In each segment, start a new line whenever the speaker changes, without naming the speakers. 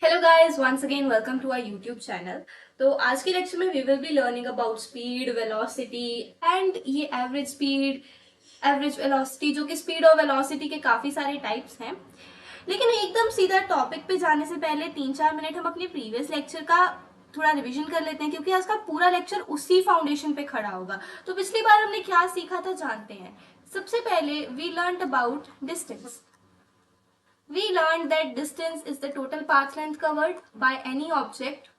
Hello guys, once again welcome to our YouTube channel. तो आज के लेक्चर में we will be learning about speed, velocity and ये average speed, average velocity, जो कि speed और वेलोसिटी के काफी सारे टाइप्स हैं। लेकिन एकदम सीधा टॉपिक पे जाने से पहले 3-4 मिनट हम अपने प्रीवियस लेक्चर का थोड़ा रिवीजन कर लेते हैं, क्योंकि आज का पूरा लेक्चर उसी फाउंडेशन पे खड़ा होगा। तो पिछली बार हमने क्या सीखा था जानते हैं। सबसे पहले we learn about distance. We learned that distance is the total path length covered by any object,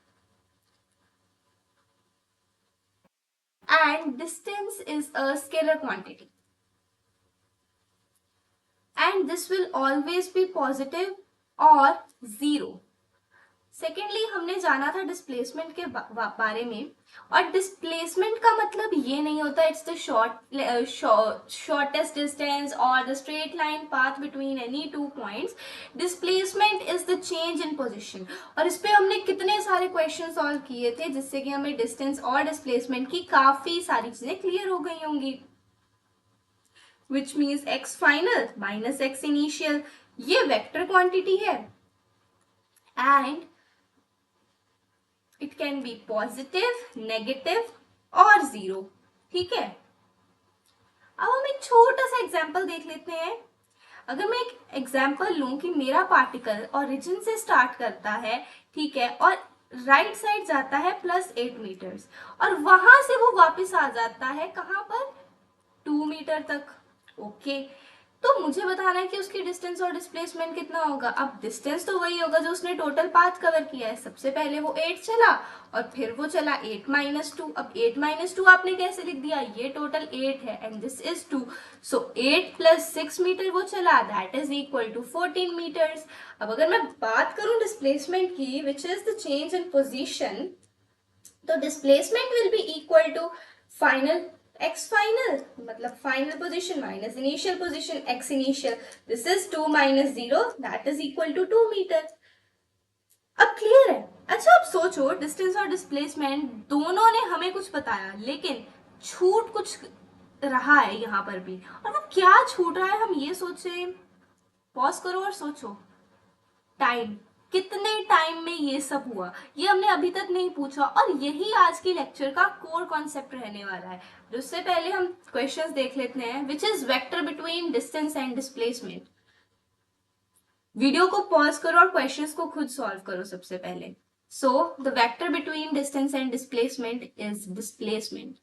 and distance is a scalar quantity, and this will always be positive or zero. Secondly हमने जाना था displacement के बारे में। और displacement का मतलब ये नहीं होता इट्स द शॉर्टेस्ट डिस्टेंस और the straight line path between any two points. Displacement is the change in position. और इस पे हमने कितने सारे क्वेश्चन सॉल्व किए थे, जिससे कि हमें डिस्टेंस और डिस्प्लेसमेंट की काफी सारी चीजें क्लियर हो गई होंगी। Which means x final minus x initial, ये वेक्टर क्वांटिटी है and it can be positive, negative और जीरो। ठीक है, अब हम एक छोटा सा एग्जाम्पल देख लेते हैं। अगर मैं एक एग्जाम्पल लूं कि मेरा पार्टिकल ओरिजिन से स्टार्ट करता है, ठीक है, और राइट साइड जाता है +8 मीटर्स, और वहां से वो वापस आ जाता है कहां पर, 2 मीटर तक। ओके, तो मुझे बताना है कि उसकी डिस्टेंस और डिस्प्लेसमेंट कितना होगा। अब डिस्टेंस तो वही होगा जो उसने टोटल पाथ कवर किया है। सबसे पहले वो 8 चला और फिर वो चला 8 - 2। अब 8 - 2 आपने कैसे लिख दिया, ये टोटल 8 है and this is 2, so 8 + 6 metre वो चला, that is equal to 14 metres. अब अगर मैं बात करूं डिस्प्लेसमेंट की, which is the change in position, तो displacement will be equal to final x final, मतलब final position minus initial position x initial. This is 2 - 0, that is equal to 2 metre. अब clear है। अच्छा, अब सोचो, डिस्टेंस और displacement दोनों ने हमें कुछ बताया, लेकिन छूट कुछ रहा है यहाँ पर भी। और वो क्या छूट रहा है, हम ये सोचे। पॉज करो और सोचो। टाइम, कितने टाइम में ये सब हुआ, ये हमने अभी तक नहीं पूछा, और यही आज की लेक्चर का कोर कॉन्सेप्ट रहने वाला है। उससे पहले हम क्वेश्चंस देख लेते हैं, which is vector between distance and displacement. Video को पॉज करो और क्वेश्चंस को खुद सॉल्व करो सबसे पहले। So the vector between distance and displacement is displacement.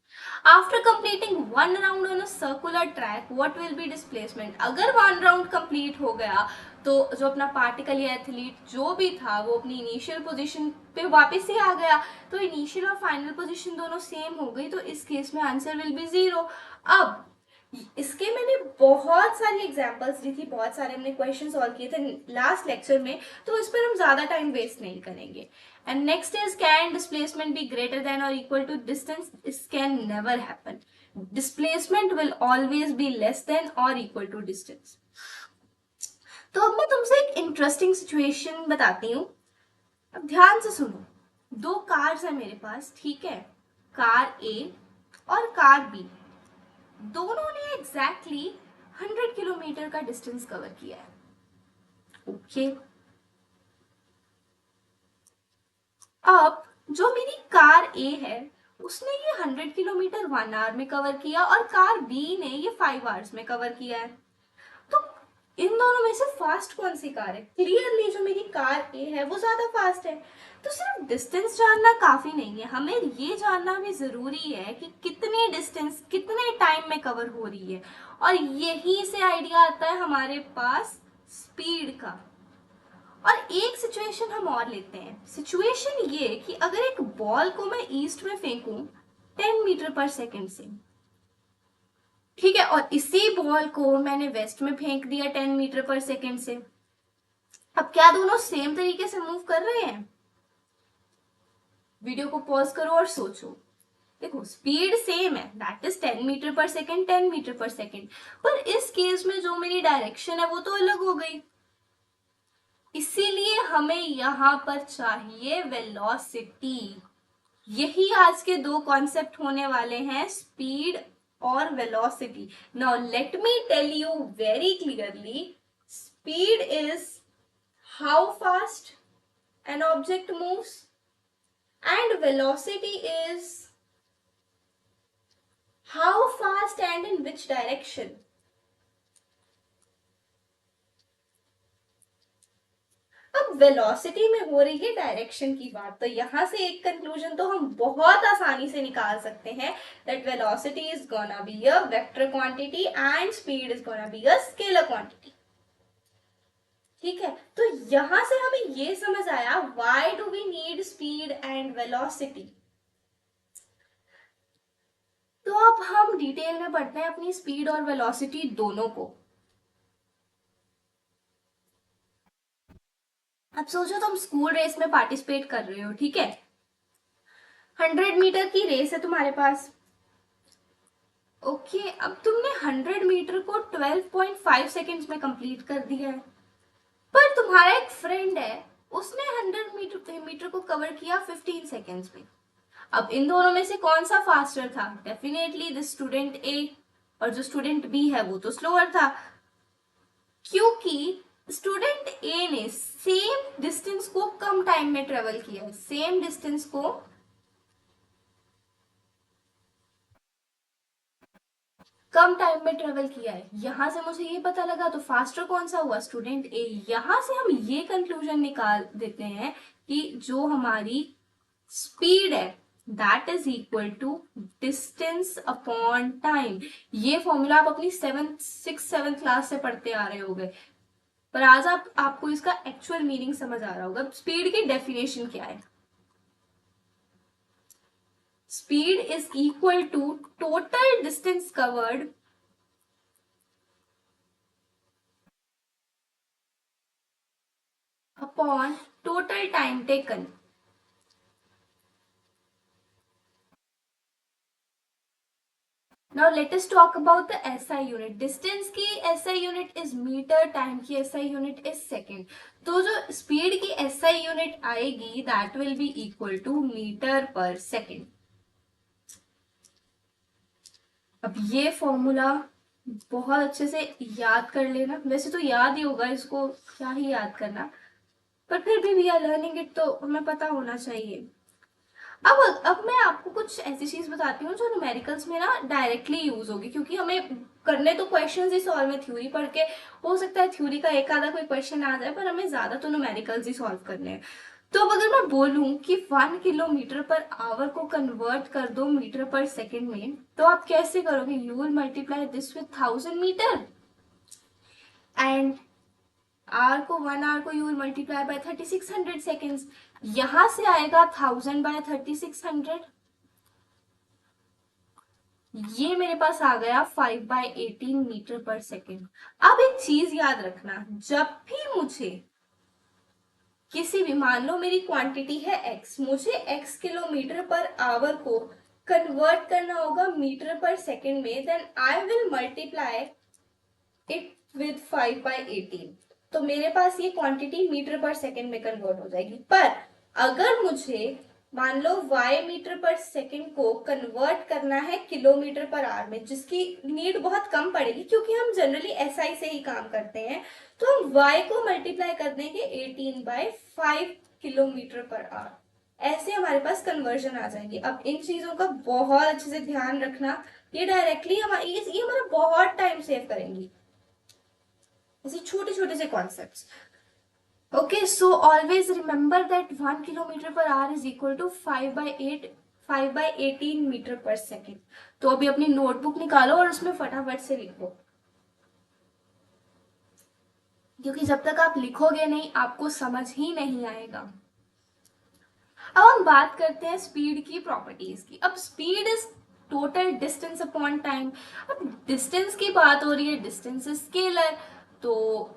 After completing one round on a circular track, what will be displacement? अगर one round complete हो गया तो जो अपना पार्टिकल या एथलीट जो भी था वो अपनी इनिशियल पोजीशन पे वापस ही आ गया, तो इनिशियल और फाइनल पोजीशन दोनों सेम हो गई, तो इस केस में आंसर विल बी 0। अब इसके मैंने बहुत सारी एग्जांपल्स दी थी, बहुत सारे हमने क्वेश्चन सॉल्व किए थे लास्ट लेक्चर में, तो इस पर हम ज्यादा टाइम वेस्ट नहीं करेंगे। And next is, can displacement be greater than और equal to distance? This can never happen. Displacement will always be less than और इक्वल टू डिस्टेंस। तो अब मैं तुमसे एक इंटरेस्टिंग सिचुएशन बताती हूँ, अब ध्यान से सुनो। दो कार्स है मेरे पास, ठीक है, कार ए और कार बी, दोनों ने एग्जैक्टली 100 किलोमीटर का डिस्टेंस कवर किया है। ओके, अब जो मेरी कार ए है उसने ये 100 किलोमीटर 1 आवर में कवर किया, और कार बी ने ये 5 आवर्स में कवर किया है। तो इन दोनों में से फास्ट कौन सी कार है? क्लियरली जो मेरी कार ए है वो ज्यादा फास्ट है। तो सिर्फ डिस्टेंस जानना काफी नहीं है, हमें ये जानना भी जरूरी है कि कितने डिस्टेंस कितने टाइम में कवर हो रही है। और यही से आइडिया आता है हमारे पास स्पीड का। और एक सिचुएशन हम और लेते हैं। सिचुएशन ये कि अगर एक बॉल को मैं ईस्ट में फेंकूं 10 मीटर पर सेकेंड से, ठीक है, और इसी बॉल को मैंने वेस्ट में फेंक दिया 10 मीटर पर सेकेंड से, अब क्या दोनों सेम तरीके से मूव कर रहे हैं? वीडियो को पॉज करो और सोचो। देखो, स्पीड सेम है, that is 10 metre per second, 10 metre per second, पर इस केस में जो मेरी डायरेक्शन है वो तो अलग हो गई। इसीलिए हमें यहां पर चाहिए वेलोसिटी। यही आज के दो कॉन्सेप्ट होने वाले हैं, स्पीड और velocity. Now let me tell you very clearly, speed is how fast an object moves, and velocity is how fast and in which direction. अब वेलोसिटी में हो रही है डायरेक्शन की बात, तो यहां से एक कंक्लूजन तो हम बहुत आसानी से निकाल सकते हैं that velocity is gonna be a vector quantity and speed is gonna be a scalar quantity. ठीक है, तो यहां से हमें ये समझ आया why do we need speed and velocity. तो अब हम डिटेल में पढ़ते हैं अपनी स्पीड और वेलोसिटी दोनों को। अब सोचो तुम स्कूल रेस में पार्टिसिपेट कर रहे हो, ठीक है, 100 मीटर की रेस है तुम्हारे पास। ओके, अब तुमने 100 मीटर को 12.5 सेकेंड्स में कंप्लीट कर दिया है, पर तुम्हारा एक फ्रेंड है, उसने 100 मीटर को कवर किया 15 सेकेंड्स में। अब इन दोनों में से कौन सा फास्टर था? डेफिनेटली द स्टूडेंट ए, और जो स्टूडेंट बी है वो तो स्लोअर था, क्योंकि स्टूडेंट ए ने सेम डिस्टेंस को कम टाइम में ट्रेवल किया है, सेम डिस्टेंस को कम टाइम में ट्रेवल किया है। यहां से मुझे ये पता लगा, तो फास्टर कौन सा हुआ? स्टूडेंट ए। यहां से हम ये कंक्लूजन निकाल देते हैं कि जो हमारी स्पीड है that is equal to distance upon time. ये फॉर्मूला आप अपनी 6th 7th क्लास से पढ़ते आ रहे होंगे, पर आज आपको इसका एक्चुअल मीनिंग समझ आ रहा होगा। स्पीड की डेफिनेशन क्या है? Speed is equal to total distance covered upon total time taken. Now let us talk about the SI unit. Distance की SI unit is meter, time की SI unit is second. तो जो speed की SI unit आएगी that will be equal to meter per second. अब ये formula बहुत अच्छे से याद कर लेना, वैसे तो याद ही होगा, इसको क्या ही याद करना, पर फिर भी वी आर लर्निंग इट, तो हमें पता होना चाहिए। अब मैं आपको कुछ ऐसी चीज बताती हूँ जो न्यूमेरिकल्स में ना डायरेक्टली यूज होगी, क्योंकि हमें करने तो क्वेश्चंस ही सॉल्व में थ्योरी पढ़ के हो सकता है थ्योरी का एक आधा कोई क्वेश्चन आ जाए, पर हमें ज्यादा तो न्यूमेरिकल्स ही सॉल्व करने हैं। तो अब अगर मैं बोलूं कि 1 किलोमीटर पर आवर को कन्वर्ट कर दो मीटर पर सेकेंड में, तो आप कैसे करोगे? You will multiply this with 1000 metre and hour को 1 आवर को you will multiply by 3600 seconds. यहां से आएगा 1000 बाय 3600, ये मेरे पास आ गया 5/18 मीटर पर सेकेंड। अब एक चीज याद रखना, जब भी मुझे किसी भी, मान लो मेरी क्वांटिटी है x, मुझे x किलोमीटर पर आवर को कन्वर्ट करना होगा मीटर पर सेकेंड में, then I will multiply it with 5/18। तो मेरे पास ये क्वांटिटी मीटर पर सेकेंड में कन्वर्ट हो जाएगी। पर अगर मुझे मान लो y मीटर पर सेकेंड को कन्वर्ट करना है किलोमीटर पर आवर में, जिसकी नीड बहुत कम पड़ेगी क्योंकि हम जनरली SI से ही काम करते हैं, तो हम y को मल्टीप्लाई कर देंगे 18/5 किलोमीटर पर आवर। ऐसे हमारे पास कन्वर्जन आ जाएंगे। अब इन चीजों का बहुत अच्छे से ध्यान रखना, ये डायरेक्टली हमारी ये हमारा बहुत टाइम सेव करेंगी, ऐसे छोटे छोटे से concepts. Okay, so always remember that 1 kilometer per hour is equal to 5/18 metre per second. तो अभी अपनी नोटबुक निकालो और उसमें फटाफट से लिखो, क्योंकि जब तक आप लिखोगे नहीं आपको समझ ही नहीं आएगा। अब हम बात करते हैं स्पीड की प्रॉपर्टीज की। अब speed is total distance upon time. अब डिस्टेंस की बात हो रही है, डिस्टेंस इज स्केलर, तो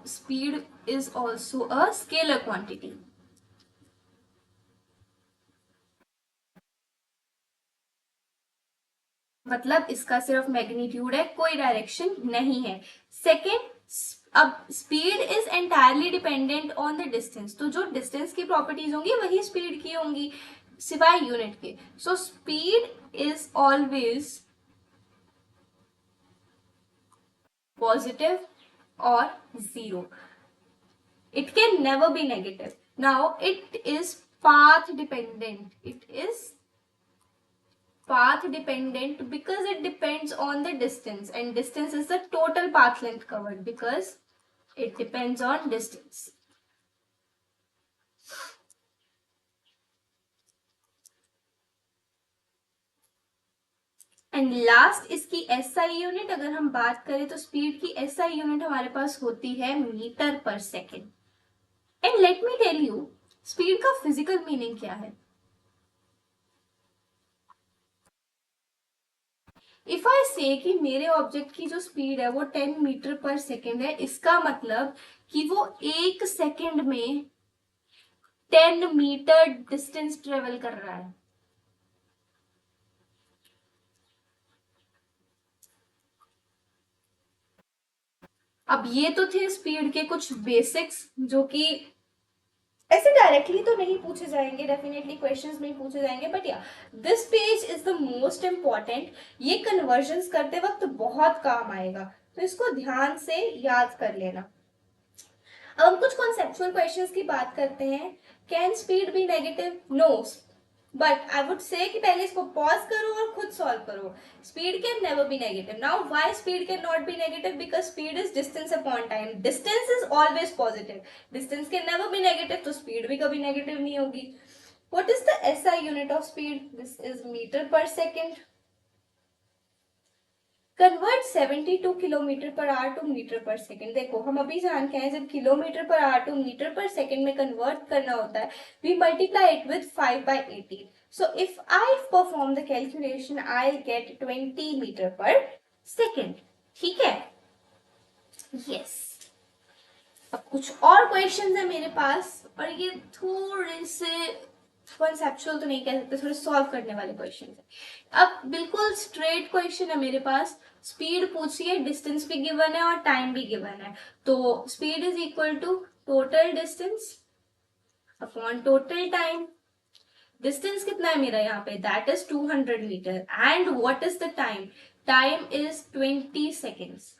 speed is also a scalar quantity. मतलब इसका सिर्फ मैग्नीट्यूड है, कोई डायरेक्शन नहीं है। सेकेंड, अब speed is entirely dependent on the distance, तो जो डिस्टेंस की प्रॉपर्टीज होंगी वही स्पीड की होंगी, सिवाय यूनिट के। So speed is always positive और zero, it can never be negative. Now it is path dependent. It is path dependent because it depends on the distance, and distance is the total path length covered because it depends on distance. And last इसकी SI unit अगर हम बात करें तो speed की SI unit हमारे पास होती है metre per second. And let me tell you speed का फिजिकल मीनिंग क्या है. इफ आई से कि मेरे ऑब्जेक्ट की जो स्पीड है वो 10 मीटर पर सेकेंड है, इसका मतलब कि वो एक सेकेंड में 10 मीटर डिस्टेंस ट्रेवल कर रहा है. अब ये तो थे स्पीड के कुछ बेसिक्स जो कि ऐसे डायरेक्टली तो नहीं पूछे जाएंगे, डेफिनेटली क्वेश्चंस में पूछे जाएंगे, बट या this page is the most important. ये कन्वर्जन्स करते वक्त बहुत काम आएगा, तो इसको ध्यान से याद कर लेना. अब हम कुछ कॉन्सेप्चुअल क्वेश्चंस की बात करते हैं. Can speed be negative? No, but I would say कि पहले इसको पॉज करो और खुद सॉल्व करो. Speed can never be negative. Now why speed can not be negative? Because speed is distance upon time. Distance is always positive. Distance can never be negative, तो speed भी कभी नेगेटिव नहीं होगी. What is the SI unit of speed? This is metre per second. Convert 72 kilometre per hour to metre per second. देखो हम अभी जान के आए जब kilometre per hour to metre per second में कन्वर्ट करना होता है, we multiply it with 5/18. So if I perform the calculation, I'll get 20 meter per second. ठीक है? Yes. अब कुछ और क्वेश्चंस है मेरे पास, और ये थोड़े से कॉन्सेप्चुअल तो नहीं कह सकते, थोड़े सॉल्व करने वाले क्वेश्चन है. अब बिल्कुल स्ट्रेट क्वेश्चन है मेरे पास. स्पीड पूछी है, डिस्टेंस भी गिवन है और टाइम भी गिवन है. तो speed is equal to total distance upon total time. Distance कितना है मेरा यहाँ पे? That is 200 metre. And what is the time? Time is 20 seconds.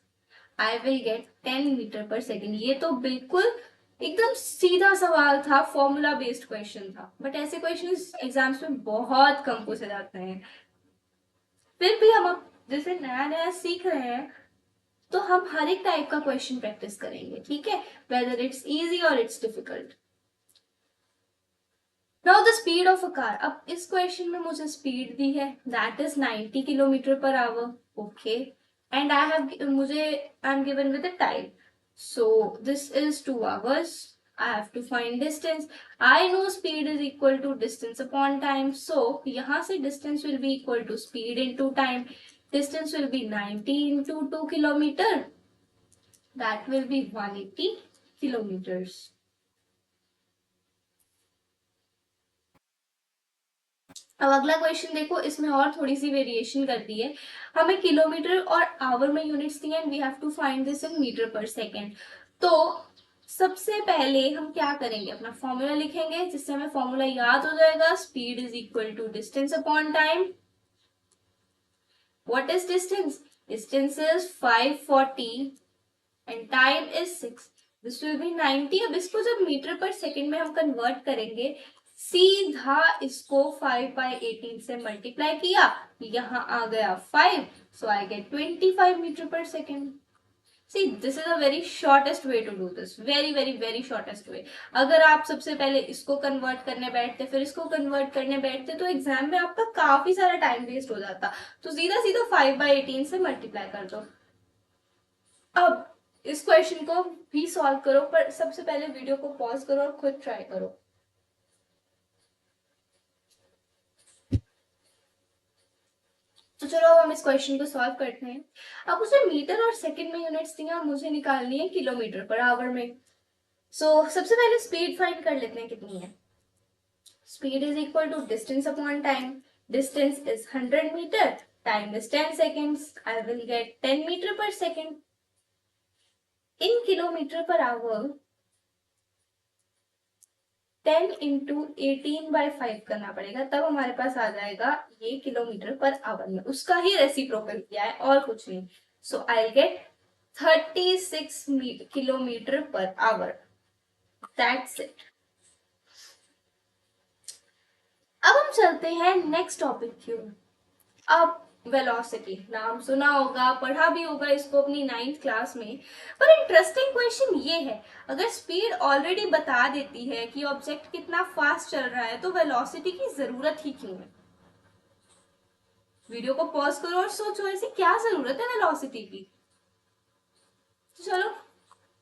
I will get 10 metre per second. ये तो बिल्कुल एकदम सीधा सवाल था, फॉर्मूला बेस्ड क्वेश्चन था, बट ऐसे क्वेश्चंस एग्जाम्स में बहुत कम पूछे जाते हैं. फिर भी हम अब जैसे नया नया सीख रहे हैं तो हम हर एक टाइप का क्वेश्चन प्रैक्टिस करेंगे, ठीक है, वेदर इट्स इजी और it's difficult. Now the speed of a car. अब इस क्वेश्चन में मुझे स्पीड दी है, that is 90 kilometre per our. Okay, and I am given with the time. So this is 2 hours. I have to find distance. I know speed is equal to distance upon time. So यहाँ से distance will be equal to speed into time. Distance will be 90 into 2 kilometer. That will be 180 kilometers. अब अगला question देखो, इसमें और थोड़ी सी variation कर दी है. हमें किलोमीटर और आवर में यूनिट्स दी है and we have to find this in metre per second. तो सबसे पहले हम क्या करेंगे, अपना फॉर्मूला लिखेंगे जिससे हमें फॉर्मूला याद हो जाएगा. Speed is equal to distance upon time. What is distance? Distance is 540 and time is 6. This will be 90. अब इसको जब मीटर पर सेकेंड में हम कन्वर्ट करेंगे, सीधा इसको 5/18 से मल्टीप्लाई किया, यहाँ आ गया 5. सो I gate 25 metre per second. See, this is a very shortest way to do this. Very, very, very shortest way. अगर आप सबसे पहले इसको कन्वर्ट करने बैठते, फिर इसको कन्वर्ट करने बैठते, तो एग्जाम में आपका काफी सारा टाइम वेस्ट हो जाता. तो सीधा सीधा 5/18 से मल्टीप्लाई कर दो. अब इस क्वेश्चन को भी सॉल्व करो, पर सबसे पहले वीडियो को पॉज करो और खुद ट्राई करो. तो चलो हम इस क्वेश्चन को सॉल्व करते हैं. अब उसे मीटर और सेकंड में यूनिट्स दी हैं, मुझे निकालनी है किलोमीटर पर आवर में. सो सबसे पहले स्पीड फाइंड कर लेते हैं कितनी है. Speed is equal to distance upon time. Distance is 100 metre, time is 10 seconds. I will get 10 metre per second. In kilometre per hour 10 into 18/5 करना पड़ेगा, तब हमारे पास आ जाएगा ये किलोमीटर पर आवर में. उसका ही रेसिप्रोकल किया है और कुछ नहीं. So I get 36 kilometre per hour. That's it. चलते हैं नेक्स्ट टॉपिक की ओर। अब वेलोसिटी नाम सुना होगा, पढ़ा भी होगा इसको अपनी 9th क्लास में। पर इंटरेस्टिंग क्वेश्चन ये है, अगर स्पीड ऑलरेडी बता देती है कि ऑब्जेक्ट कितना फास्ट चल रहा है तो वेलोसिटी की जरूरत ही क्यों है? वीडियो को पॉज करो और सोचो, ऐसी क्या जरूरत है वेलोसिटी की। तो चलो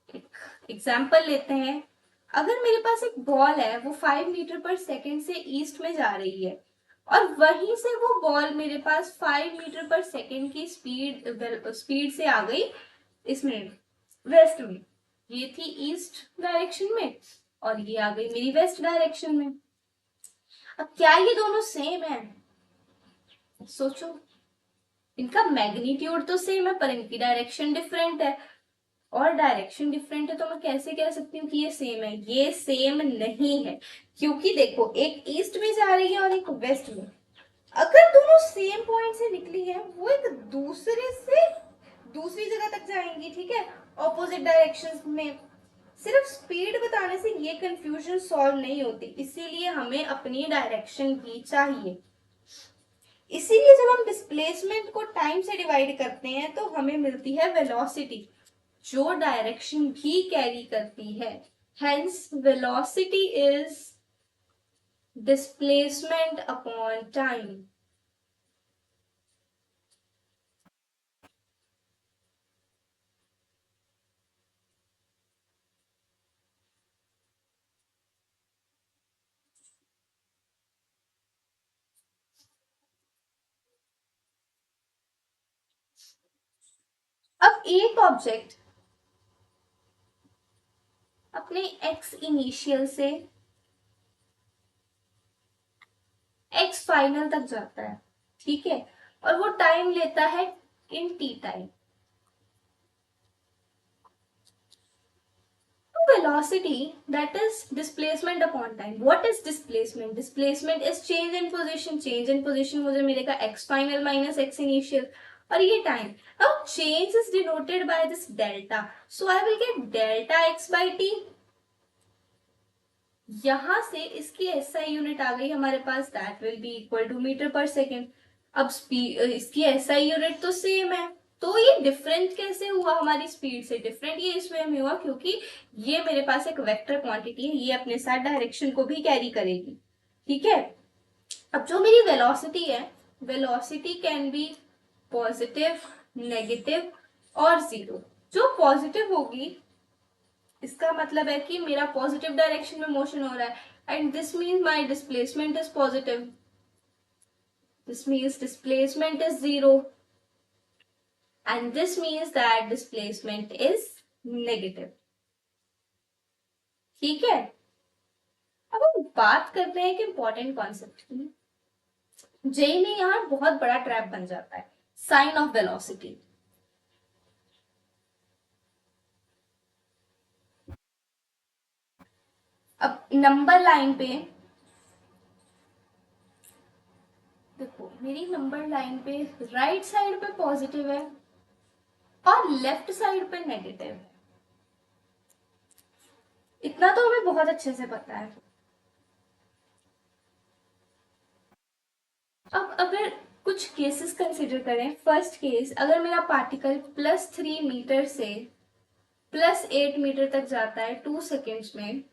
एक एग्जाम्पल लेते हैं। अगर मेरे पास एक बॉल है, वो 5 मीटर पर सेकेंड से ईस्ट में जा रही है और वहीं से वो बॉल मेरे पास 5 मीटर पर सेकेंड की स्पीड से आ गई इसमें वेस्ट में। ये थी ईस्ट डायरेक्शन में और ये आ गई मेरी वेस्ट डायरेक्शन में। अब क्या ये दोनों सेम है? सोचो, इनका मैग्नीट्यूड तो सेम है पर इनकी डायरेक्शन डिफरेंट है, और डायरेक्शन डिफरेंट है तो मैं कैसे कह सकती हूँ कि ये सेम है? ये सेम नहीं है, क्योंकि देखो एक ईस्ट में जा रही है और एक वेस्ट में। अगर दोनों सेम पॉइंट से निकली है, वो एक दूसरे से दूसरी जगह तक जाएंगी, ठीक है, ऑपोजिट डायरेक्शंस में। सिर्फ स्पीड बताने से ये कंफ्यूजन सॉल्व नहीं होती, इसीलिए हमें अपनी डायरेक्शन की चाहिए। इसीलिए जब हम डिस्प्लेसमेंट को टाइम से डिवाइड करते हैं तो हमें मिलती है वेलोसिटी, जो डायरेक्शन भी कैरी करती है। Hence velocity is displacement upon time. अब एक ऑब्जेक्ट अपने एक्स इनिशियल से एक्स फाइनल तक जाता है, ठीक है, और वो टाइम लेता है in T time. Velocity, that is displacement upon time. What is displacement? Displacement is change in position. Change in position मुझे मिलेगा x final minus x initial, और ये time. Now change is denoted by this delta. So I will get delta x by t. यहां से इसकी SI unit आ गई हमारे पास, that will be equal to metre per second. अब इसकी SI यूनिट तो सेम है, तो ये डिफरेंट कैसे हुआ हमारी स्पीड से? डिफरेंट ये इस वे में हुआ क्योंकि ये मेरे पास एक वेक्टर क्वांटिटी है, ये अपने साथ डायरेक्शन को भी कैरी करेगी, ठीक है। अब जो मेरी वेलोसिटी है, velocity can be positive, negative और जीरो। जो पॉजिटिव होगी इसका मतलब है कि मेरा पॉजिटिव डायरेक्शन में मोशन हो रहा है, and this means my displacement is positive, this means displacement is zero, and this means that displacement is negative, ठीक है। अब हम बात करते हैं एक इंपॉर्टेंट कॉन्सेप्ट की, जेई में यहाँ बहुत बड़ा ट्रैप बन जाता है, साइन ऑफ वेलोसिटी। अब नंबर लाइन पे देखो, मेरी नंबर लाइन पे राइट साइड पे पॉजिटिव है और लेफ्ट साइड पे नेगेटिव है, इतना तो हमें बहुत अच्छे से पता है। अब अगर कुछ केसेस कंसिडर करें, फर्स्ट केस, अगर मेरा पार्टिकल +3 मीटर से +8 मीटर तक जाता है 2 सेकेंड्स में,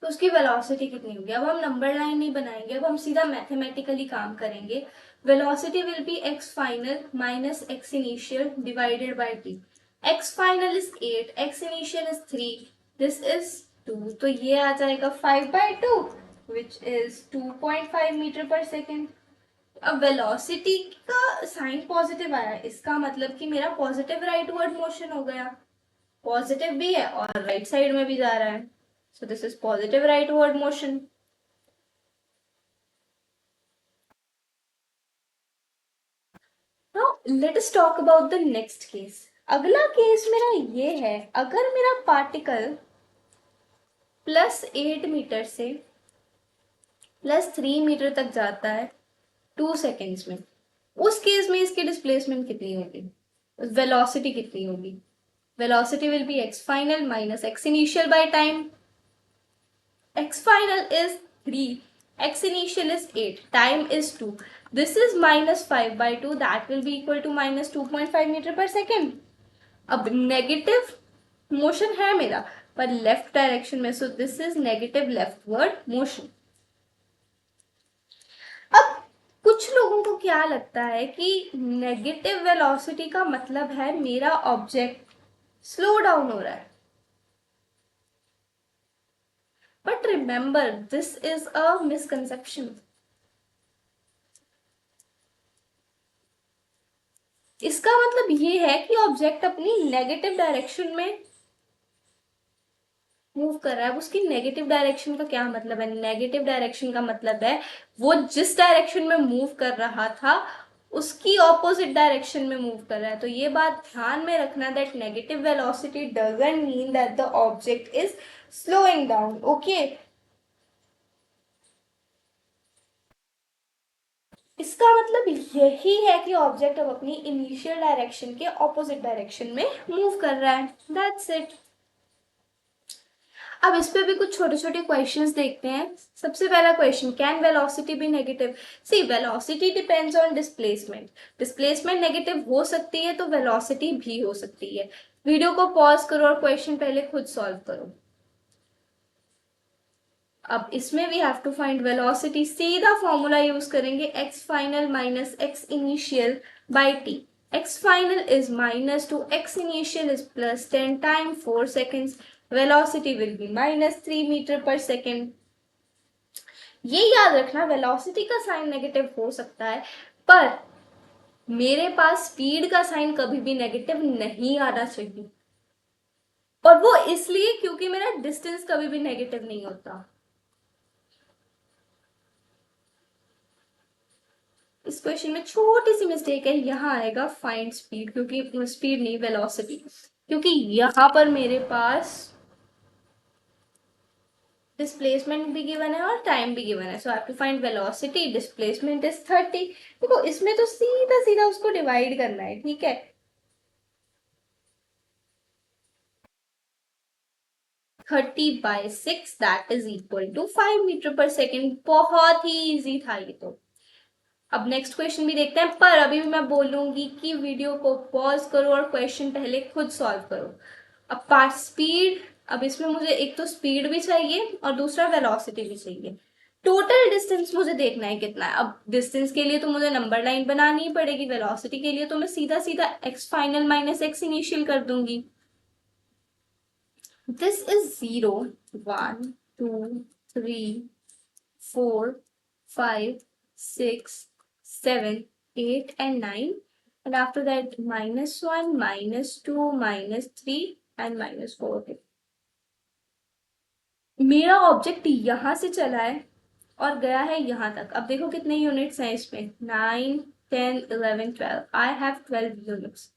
तो उसकी वेलोसिटी कितनी होगी? अब हम नंबर लाइन नहीं बनाएंगे, अब हम सीधा मैथमेटिकली काम करेंगे। Velocity will B x final minus x initial divided by t। x final is 8, x initial is 3, this is 2, तो ये आ जाएगा 5/2 which is 2.5 metre per second. अब वेलोसिटी का साइन पॉजिटिव आया, इसका मतलब कि मेरा पॉजिटिव राइट वर्ड मोशन हो गया, पॉजिटिव भी है और राइट साइड में भी जा रहा है, so this is positive rightward motion. Now let us talk about the next case. अगला केस मेरा ये है, अगर मेरा पार्टिकल +8 मीटर से +3 मीटर तक जाता है 2 सेकेंड्स में, उस केस में इसकी डिस्प्लेसमेंट कितनी होगी, वेलोसिटी कितनी होगी? Velocity will B x final minus x initial by time. x final is 3 x initial is 8, time is 2. This is minus 5 by 2, that will be equal to minus 2.5 metre per second. अब negative motion है मेरा पर left direction में, so this is negative leftward motion. अब कुछ लोगों को क्या लगता है कि नेगेटिव वेलोसिटी का मतलब है मेरा ऑब्जेक्ट स्लो डाउन हो रहा है. But remember this is a misconception. इसका मतलब ये है कि ऑब्जेक्ट अपनी नेगेटिव डायरेक्शन में मूव कर रहा है. उसकी नेगेटिव डायरेक्शन का क्या मतलब है? नेगेटिव डायरेक्शन का मतलब है वो जिस डायरेक्शन में मूव कर रहा था उसकी ऑपोजिट डायरेक्शन में मूव कर रहा है. तो ये बात ध्यान में रखना that negative velocity doesn't mean that the object is slowing down. Okay, इसका मतलब यही है कि ऑब्जेक्ट अब अपनी इनिशियल डायरेक्शन के ऑपोजिट डायरेक्शन में मूव कर रहा है. That's it. अब इस पे भी कुछ छोटे छोटे क्वेश्चंस देखते हैं. सबसे पहला question, can velocity be negative? See, velocity depends on displacement. Displacement negative हो सकती है तो वेलोसिटी भी हो सकती है. वीडियो को पॉज करो और क्वेश्चन पहले खुद सॉल्व करो. अब इसमें we have to find velocity. सीधा फॉर्मूला यूज करेंगे, x final minus x initial by t. x final is minus 2, x initial is plus 10 time 4 seconds. Velocity will be minus 3 meter per second. ये याद रखना, velocity का sign negative हो सकता है पर मेरे पास स्पीड का साइन कभी भी नेगेटिव नहीं आना चाहिए. और वो इसलिए क्योंकि मेरा डिस्टेंस कभी भी नेगेटिव नहीं होता. इस क्वेश्चन में छोटी सी मिस्टेक है, यहाँ आएगा फाइंड स्पीड, क्योंकि स्पीड नहीं वेलोसिटी, क्योंकि यहाँ पर मेरे पास डिस्प्लेसमेंट भी गिवन है और टाइम भी गिवन है. So I have to find velocity. Displacement is 30. देखो इसमें तो सीधा सीधा उसको डिवाइड करना है. ठीक है, 30/6 that is equal to 5 metre per second. बहुत ही इजी था ये तो. अब नेक्स्ट क्वेश्चन भी देखते हैं, पर अभी भी मैं बोलूंगी कि वीडियो को पॉज करो और क्वेश्चन पहले खुद सॉल्व करो. अब पार्ट स्पीड, अब इसमें मुझे एक तो स्पीड भी चाहिए और दूसरा वेलोसिटी भी चाहिए. टोटल डिस्टेंस मुझे देखना है कितना है. अब डिस्टेंस के लिए तो मुझे नंबर लाइन बनानी ही पड़ेगी, वेलोसिटी के लिए तो मैं सीधा सीधा x final minus x initial कर दूंगी. This is 0, 1, 2, 3, 4, 5, 6, 7, 8 and 9, and after that -1, -2, -3 and -4. मेरा ऑब्जेक्ट यहां से चला है और गया है यहां तक. अब देखो कितने यूनिट्स हैं इसमें, 9, 10, 11, 12. I have 12 units.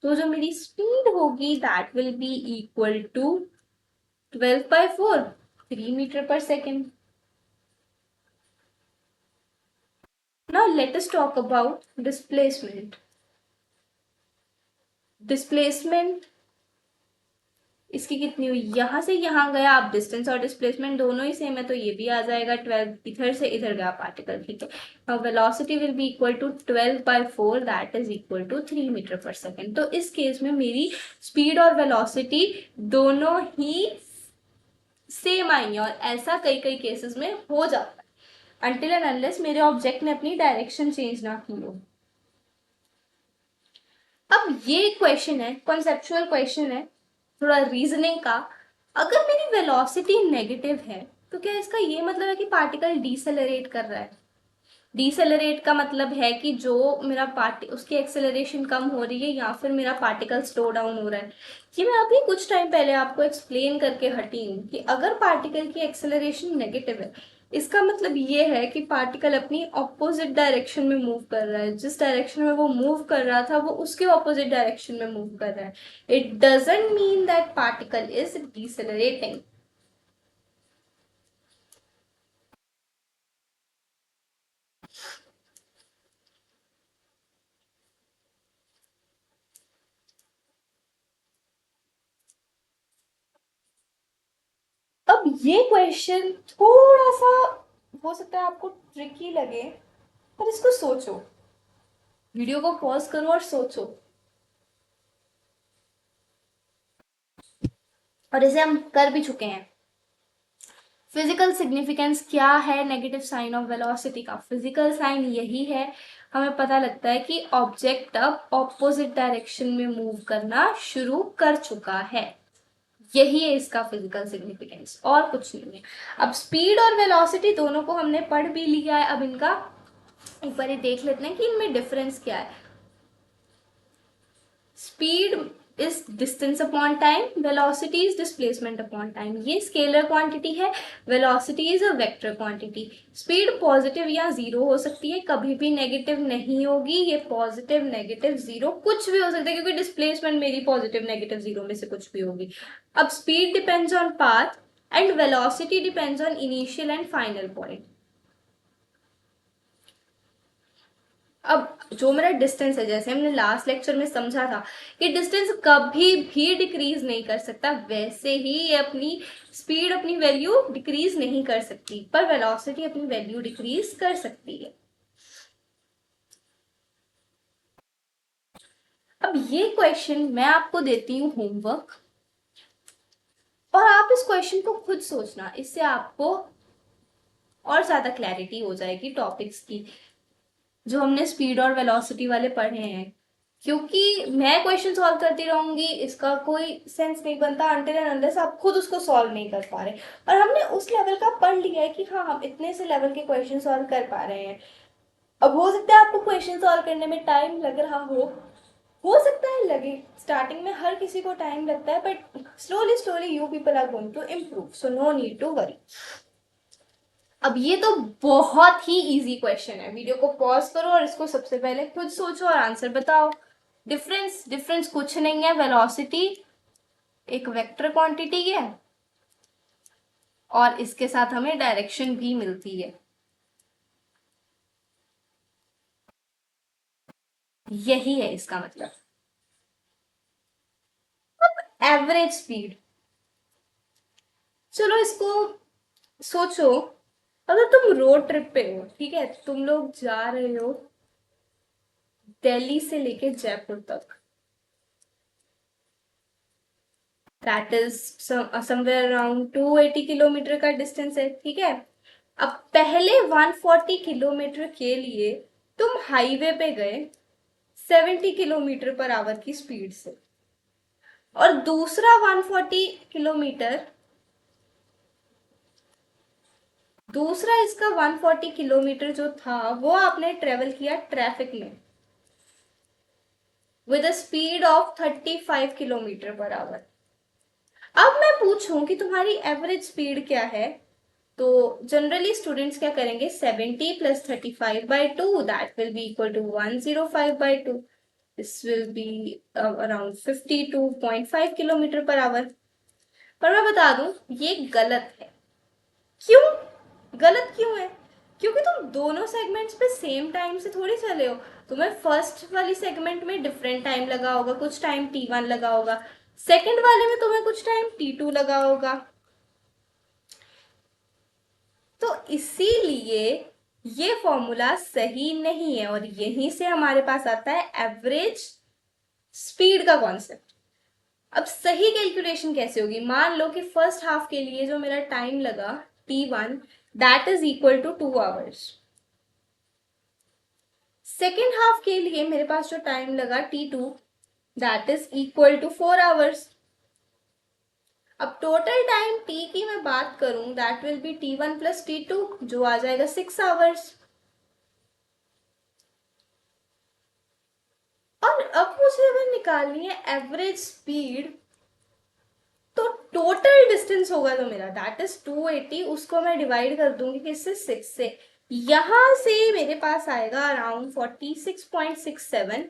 तो जो मेरी स्पीड होगी that will be equal to 12/4, 3 metre per second. Now let us talk about displacement. Displacement इसकी कितनी हुई, यहां से यहां गया. अब डिस्टेंस और डिस्प्लेसमेंट दोनों ही सेम है तो ये भी आ जाएगा 12. इधर से इधर गया पार्टिकल. ठीक है, now velocity will be equal to 12/4 that is equal to 3 metre per second. तो इस केस में मेरी स्पीड और वेलोसिटी दोनों ही सेम आई है और ऐसा कई कई केसेस में हो जाता है अनटिल एंड अनलेस मेरे ऑब्जेक्ट ने अपनी डायरेक्शन चेंज ना की हो. अब ये क्वेश्चन है, कॉन्सेप्चुअल क्वेश्चन है, थोड़ा रीजनिंग का. अगर मेरी वेलोसिटी नेगेटिव है तो क्या इसका ये मतलब है कि पार्टिकल डिसेलरेट कर रहा है? डिसेलरेट का मतलब है कि जो मेरा उसकी एक्सेलरेशन कम हो रही है या फिर मेरा पार्टिकल स्लो डाउन हो रहा है. ये मैं अभी कुछ टाइम पहले आपको एक्सप्लेन करके हटी हूँ कि अगर पार्टिकल की एक्सेलरेशन नेगेटिव है इसका मतलब ये है कि पार्टिकल अपनी ऑपोजिट डायरेक्शन में मूव कर रहा है. जिस डायरेक्शन में वो मूव कर रहा था वो उसके ऑपोजिट डायरेक्शन में मूव कर रहा है. It doesn't mean that particle is decelerating. अब ये क्वेश्चन थोड़ा सा हो सकता है आपको ट्रिकी लगे, पर इसको सोचो, वीडियो को पॉज करो और सोचो, और इसे हम कर भी चुके हैं। फिजिकल सिग्निफिकेंस क्या है नेगेटिव साइन ऑफ वेलोसिटी का? फिजिकल साइन यही है, हमें पता लगता है कि ऑब्जेक्ट अब ऑपोजिट डायरेक्शन में मूव करना शुरू कर चुका है, यही है इसका फिजिकल सिग्निफिकेंस, और कुछ नहीं है। अब स्पीड और वेलोसिटी दोनों को हमने पढ़ भी लिया है, अब इनका ऊपर ही देख लेते हैं कि इनमें डिफरेंस क्या है। Speed is distance upon time, velocity is displacement upon time. ये स्केलर क्वांटिटी है, velocity is a vector quantity. Speed positive या जीरो हो सकती है, कभी भी नेगेटिव नहीं होगी। ये पॉजिटिव नेगेटिव जीरो कुछ भी हो सकता है, क्योंकि डिस्प्लेसमेंट मेरी पॉजिटिव नेगेटिव जीरो में से कुछ भी होगी। अब speed depends on path and velocity depends on initial and final point. अब जो मेरा डिस्टेंस है, जैसे हमने लास्ट लेक्चर में समझा था कि डिस्टेंस कभी भी डिक्रीज नहीं कर सकता, वैसे ही ये अपनी स्पीड अपनी वैल्यू डिक्रीज नहीं कर सकती, पर वेलोसिटी अपनी वैल्यू डिक्रीज कर सकती है। अब ये क्वेश्चन मैं आपको देती हूँ होमवर्क, और आप इस क्वेश्चन को खुद सोचना, इससे आपको और ज्यादा क्लैरिटी हो जाएगी टॉपिक्स की जो हमने स्पीड और वेलोसिटी वाले पढ़े हैं। क्योंकि मैं क्वेश्चन सॉल्व करती रहूंगी, इसका कोई सेंस नहीं बनता अनटिल एंड अनलेस आप खुद उसको सॉल्व नहीं कर पा रहे। और हमने उस लेवल का पढ़ लिया है कि हाँ, हम इतने से लेवल के क्वेश्चन सॉल्व कर पा रहे हैं। अब हो सकता है आपको क्वेश्चन सॉल्व करने में टाइम लग रहा हो सकता है लगे, स्टार्टिंग में हर किसी को टाइम लगता है, but slowly slowly you people are going to improve, so no need to worry. अब ये तो बहुत ही इजी क्वेश्चन है, वीडियो को पॉज करो और इसको सबसे पहले खुद सोचो और आंसर बताओ। डिफरेंस कुछ नहीं है, वेलोसिटी एक वेक्टर क्वांटिटी है और इसके साथ हमें डायरेक्शन भी मिलती है, यही है इसका मतलब। अब एवरेज स्पीड, चलो इसको सोचो, अगर तुम रोड ट्रिप पे हो, ठीक है, तुम लोग जा रहे हो दिल्ली से लेके जयपुर तक, that is somewhere around 280 kilometre का डिस्टेंस है, ठीक है। अब पहले 140 किलोमीटर के लिए तुम हाईवे पे गए 70 किलोमीटर पर आवर की स्पीड से, और दूसरा 140 किलोमीटर, दूसरा इसका 140 किलोमीटर जो था वो आपने ट्रेवल किया ट्रैफिक में with a speed of 35 kilometre per hour. अब मैं पूछूं कि तुम्हारी एवरेज स्पीड क्या है, तो जनरली स्टूडेंट्स क्या करेंगे, 70 plus 35/2 that will be equal to 105/2, this will be around 52.5 kilometre per hour. पर मैं बता दूं ये गलत है। क्यों गलत क्यों है? क्योंकि तुम दोनों सेगमेंट्स पे सेम टाइम से थोड़ी चले हो, तुम्हें फर्स्ट वाली सेगमेंट में डिफरेंट टाइम लगा होगा, कुछ टाइम T1 लगा होगा, सेकंड वाले में तुम्हें कुछ टाइम T2 लगा होगा। तो इसीलिए ये फॉर्मूला सही नहीं है, और यहीं से हमारे पास आता है एवरेज स्पीड का कॉन्सेप्ट। अब सही कैलकुलेशन कैसे होगी? मान लो कि फर्स्ट हाफ के लिए जो मेरा टाइम लगा T1 that is equal to 2 hours, second half के लिए मेरे पास जो टाइम लगा T2 that is equal to 4 hours. अब टोटल टाइम T की मैं बात करूं that will B T1 plus T2 जो आ जाएगा 6 आवर्स। और अब मुझे अगर निकालनी है एवरेज स्पीड, तो टोटल डिस्टेंस होगा जो मेरा दैट इज 280, उसको मैं डिवाइड कर दूंगी किससे, 6 से। यहां से मेरे पास आएगा अराउंड 46.67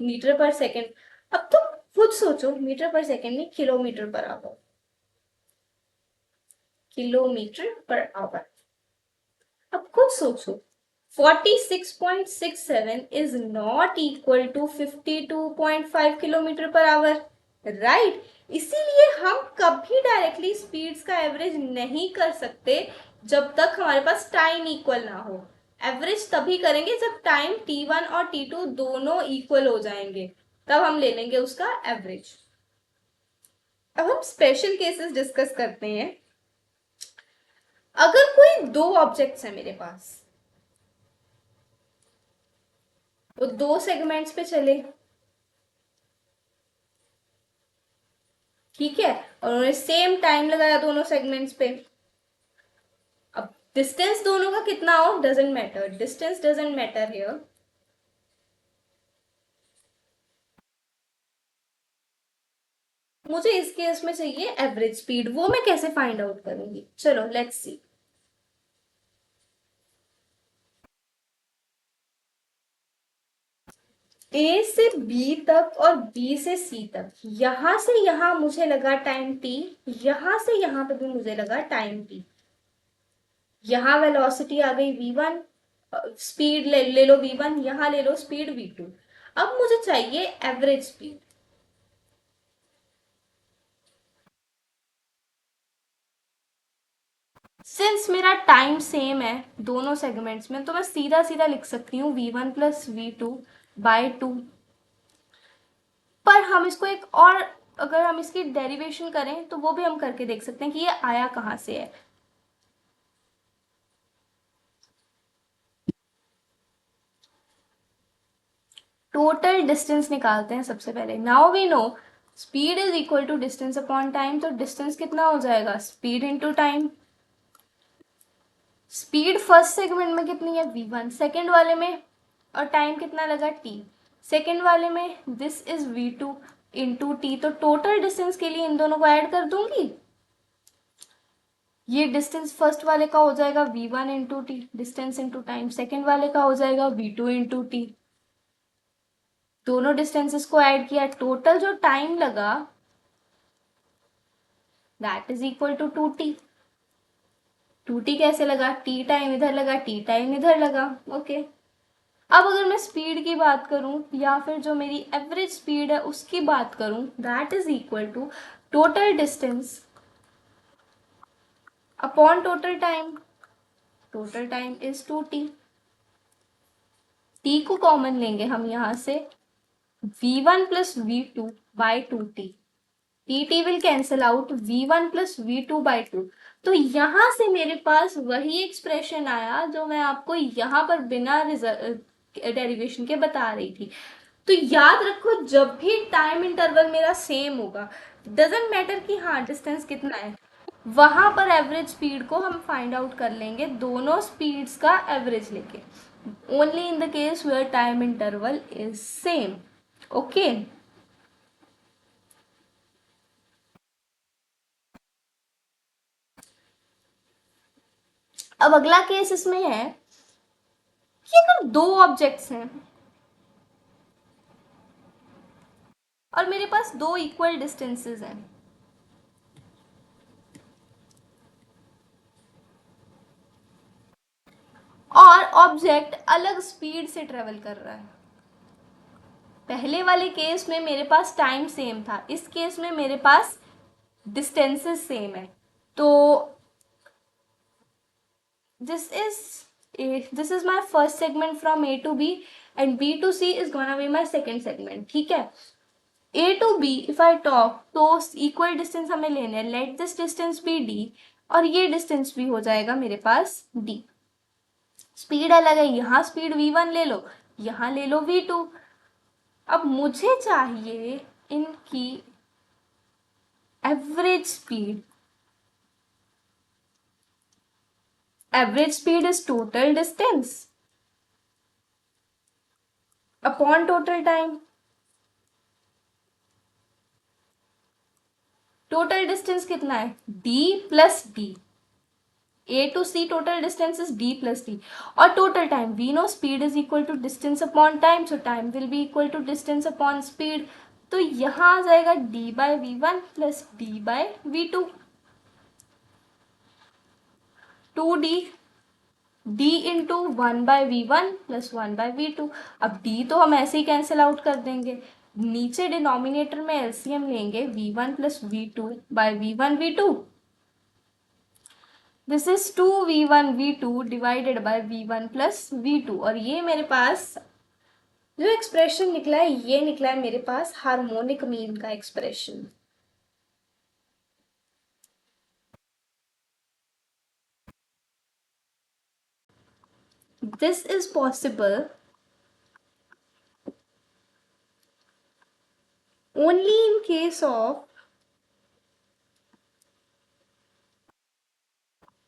मीटर पर सेकेंड। अब तुम खुद सोचो, मीटर पर सेकेंड नहीं, kilometre per our, kilometre per hour. अब खुद सोचो, 46.67 is not equal to 52.5 kilometre per our, right? इसीलिए हम कभी डायरेक्टली स्पीड्स का एवरेज नहीं कर सकते जब तक हमारे पास टाइम इक्वल ना हो। एवरेज तभी करेंगे जब टाइम t1 और t2 दोनों इक्वल हो जाएंगे, तब हम ले लेंगे उसका एवरेज। अब हम स्पेशल केसेस डिस्कस करते हैं। अगर कोई दो ऑब्जेक्ट्स है मेरे पास, वो दो सेगमेंट्स पे चले, ठीक है, और उन्होंने सेम टाइम लगाया दोनों सेगमेंट्स पे। अब डिस्टेंस दोनों का कितना हो doesn't matter, distance doesn't matter here. मुझे इस केस में चाहिए एवरेज स्पीड, वो मैं कैसे फाइंड आउट करूंगी, चलो लेट्स सी। ए से बी तक और बी से सी तक, यहां से यहां मुझे लगा टाइम टी, यहां से यहां पे भी मुझे लगा टाइम टी। यहां वेलोसिटी आ गई v1, स्पीड ले लो v1, यहां ले लो स्पीड v2। अब मुझे चाहिए एवरेज स्पीड। सिंस मेरा टाइम सेम है दोनों सेगमेंट्स में, तो मैं सीधा सीधा लिख सकती हूँ v1 प्लस v2/2। पर हम इसको एक और, अगर हम इसकी डेरिवेशन करें तो वो भी हम करके देख सकते हैं कि ये आया कहाँ से है। टोटल डिस्टेंस निकालते हैं सबसे पहले। Now we know speed is equal to distance upon time, तो डिस्टेंस कितना हो जाएगा, speed into time. Speed first segment में कितनी है v1, सेकेंड वाले में, और टाइम कितना लगा t, सेकेंड वाले में this is v2 into T. तो टोटल डिस्टेंस के लिए इन दोनों को ऐड कर दूंगी। ये डिस्टेंस फर्स्ट वाले का हो जाएगा v1 into t, distance into time, second वाले का हो जाएगा v2 इंटू टी। दोनों डिस्टेंसेस को ऐड किया, टोटल जो टाइम लगा that is equal to 2t। 2t कैसे लगा, t टाइम इधर लगा, t टाइम इधर लगा, ओके। अब अगर मैं स्पीड की बात करूं या फिर जो मेरी एवरेज स्पीड है उसकी बात करूं, that is equal to total distance upon total time. Total time is 2t। t को कॉमन लेंगे हम यहां से, v1 प्लस v2/2t। T will cancel out v1 plus v2/2। तो यहां से मेरे पास वही एक्सप्रेशन आया जो मैं आपको यहां पर बिना डेरिवेशन के बता रही थी। तो याद रखो जब भी टाइम इंटरवल मेरा सेम होगा, डजेंट मैटर कि हाँ डिस्टेंस कितना है, वहां पर एवरेज स्पीड को हम फाइंड आउट कर लेंगे दोनों स्पीड्स का एवरेज लेके, only in the case where time interval is same, okay. अब अगला केस इसमें है कि अगर दो ऑब्जेक्ट्स हैं और मेरे पास दो इक्वल डिस्टेंसेस हैं, और ऑब्जेक्ट अलग स्पीड से ट्रेवल कर रहा है। पहले वाले केस में मेरे पास टाइम सेम था, इस केस में मेरे पास डिस्टेंसेस सेम है। तो this is this is my first segment from A to B and B to C is gonna be my second segment, ठीक है। A to B if I talk तो equal distance हमें लेने हैं, let this distance be D और ये distance भी हो जाएगा मेरे पास D। स्पीड अलग है, यहाँ स्पीड v1 ले लो, यहाँ ले लो v2। अब मुझे चाहिए इनकी average speed. Average speed is total distance upon total time. Total distance कितना है d plus d, A to C total distance is d plus d, और total time we know speed is equal to distance upon time, so time will be equal to distance upon speed। तो यहाँ आ जाएगा d by v1 plus d by v2, 2d, d into 1 by v1 plus 1 by v2। अब d तो हम ऐसे ही cancel out कर देंगे, नीचे डिनोमिनेटर में एलसीएम लेंगे v1 plus v2 by v1 v2. This is 2v1 v2 divided by v1 plus v2. और ये मेरे पास जो एक्सप्रेशन निकला है ये निकला है मेरे पास हार्मोनिक मीन का expression. This is possible only in case of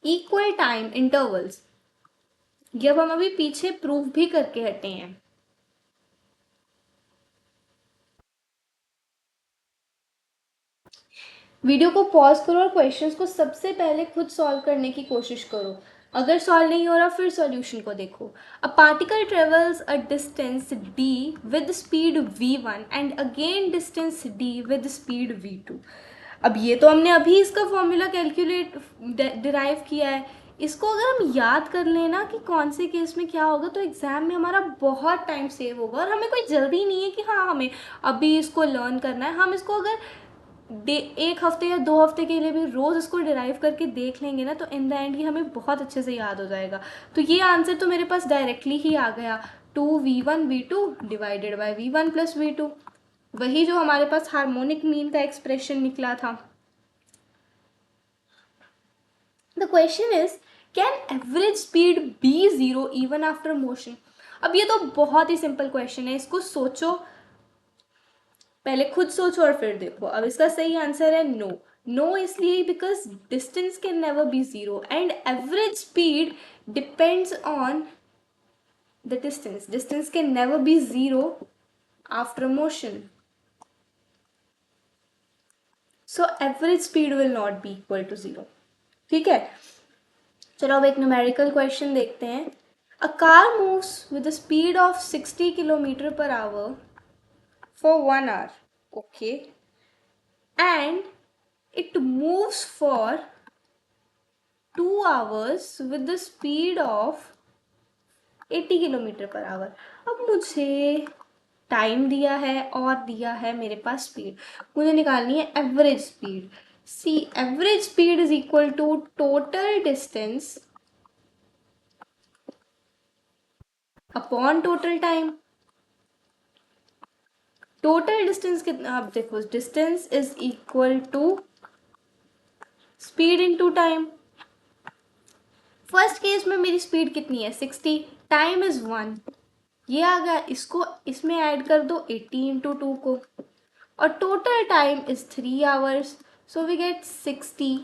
equal time intervals. जब हम अभी पीछे प्रूव भी करके हटे हैं. वीडियो को पॉज करो और क्वेश्चंस को सबसे पहले खुद सॉल्व करने की कोशिश करो. अगर सॉल्व नहीं हो रहा फिर सॉल्यूशन को देखो. A particle travels a distance d with speed v1 and again distance d with speed v2. अब ये तो हमने अभी इसका फॉर्मूला कैलकुलेट डिराइव किया है. इसको अगर हम याद कर लेना कि कौन से केस में क्या होगा तो एग्जाम में हमारा बहुत टाइम सेव होगा. और हमें कोई जल्दी नहीं है कि हाँ हमें अभी इसको लर्न करना है. हम इसको अगर एक हफ्ते या 2 हफ्ते के लिए भी रोज़ इसको डिराइव करके देख लेंगे ना तो इन द एंड ये हमें बहुत अच्छे से याद हो जाएगा. तो ये आंसर तो मेरे पास डायरेक्टली ही आ गया 2v1v2 divided by v1 plus v2. वही जो हमारे पास हार्मोनिक मीन का एक्सप्रेशन निकला था. The question is can average speed be zero even after motion. अब ये तो बहुत ही सिंपल क्वेश्चन है. इसको सोचो, पहले खुद सोचो और फिर देखो. अब इसका सही आंसर है नो. नो इसलिए because distance can never be zero and average speed depends on the distance. Distance can never be zero after motion. So average speed will not be equal to zero. ठीक है, चलो अब एक numerical question देखते हैं. A car moves with the speed of 60 kilometre per hour for 1 hour, okay, and it moves for 2 hours with the speed of 80 kilometre per hour. अब मुझे time दिया है और दिया है मेरे पास स्पीड. मुझे निकालनी है average speed. See average speed is equal to total distance upon total time. Total distance कितना, आप देखो distance is equal to speed into time. First case में मेरी स्पीड कितनी है 60, टाइम इज 1. ये आ गया, इसको इसमें ऐड कर दो 80 इंटू 2 को और total time is 3 hours. So we get 60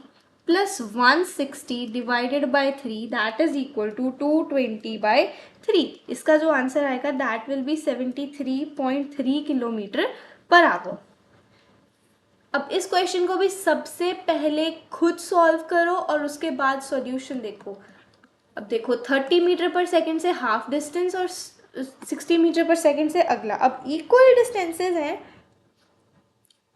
plus 160 divided by 3 that is equal to 220 by 3. इसका जो आंसर आएगा that will be 73.3 kilometre per hour. अब इस क्वेश्चन को भी सबसे पहले खुद सॉल्व करो और उसके बाद सॉल्यूशन देखो. अब देखो 30 मीटर पर सेकंड से हाफ डिस्टेंस और 60 मीटर पर सेकंड से अगला. अब इक्वल डिस्टेंसेस हैं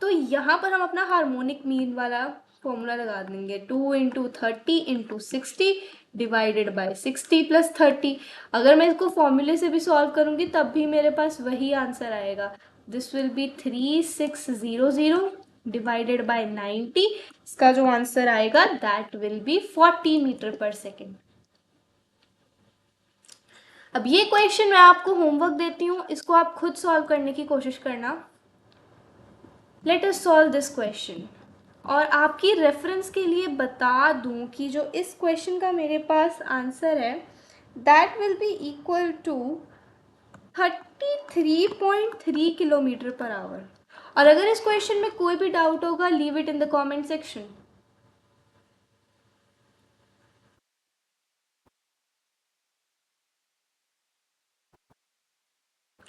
तो यहाँ पर हम अपना हार्मोनिक मीन वाला फॉर्मूला लगा देंगे. 2 into 30 into 60 divided by 60 plus 30. अगर मैं इसको फॉर्मूले से भी सॉल्व करूँगी तब भी मेरे पास वही आंसर आएगा. This will B 3600 divided by 90. इसका जो आंसर आएगा that will B 40 metre per second. अब ये क्वेश्चन मैं आपको होमवर्क देती हूँ, इसको आप खुद सॉल्व करने की कोशिश करना. Let us solve this question. और आपकी रेफरेंस के लिए बता दूं कि जो इस क्वेश्चन का मेरे पास आंसर है that will be equal to 33.3 kilometre per hour. और अगर इस क्वेश्चन में कोई भी डाउट होगा leave it in the comment section.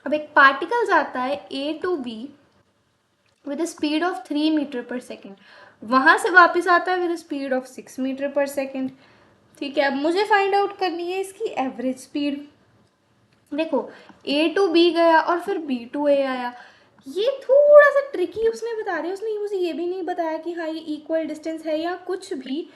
अब एक पार्टिकल जाता है A to B with speed of 3 metre per second. वहां से वापस आता है with speed of 6 metre per second. ठीक है, अब मुझे फाइंड आउट करनी है इसकी एवरेज स्पीड. देखो A टू B गया और फिर B टू A आया. ये थोड़ा सा ट्रिकी उसने बता दिया. उसने मुझे ये भी नहीं बताया कि हाँ ये इक्वल डिस्टेंस है या कुछ भी.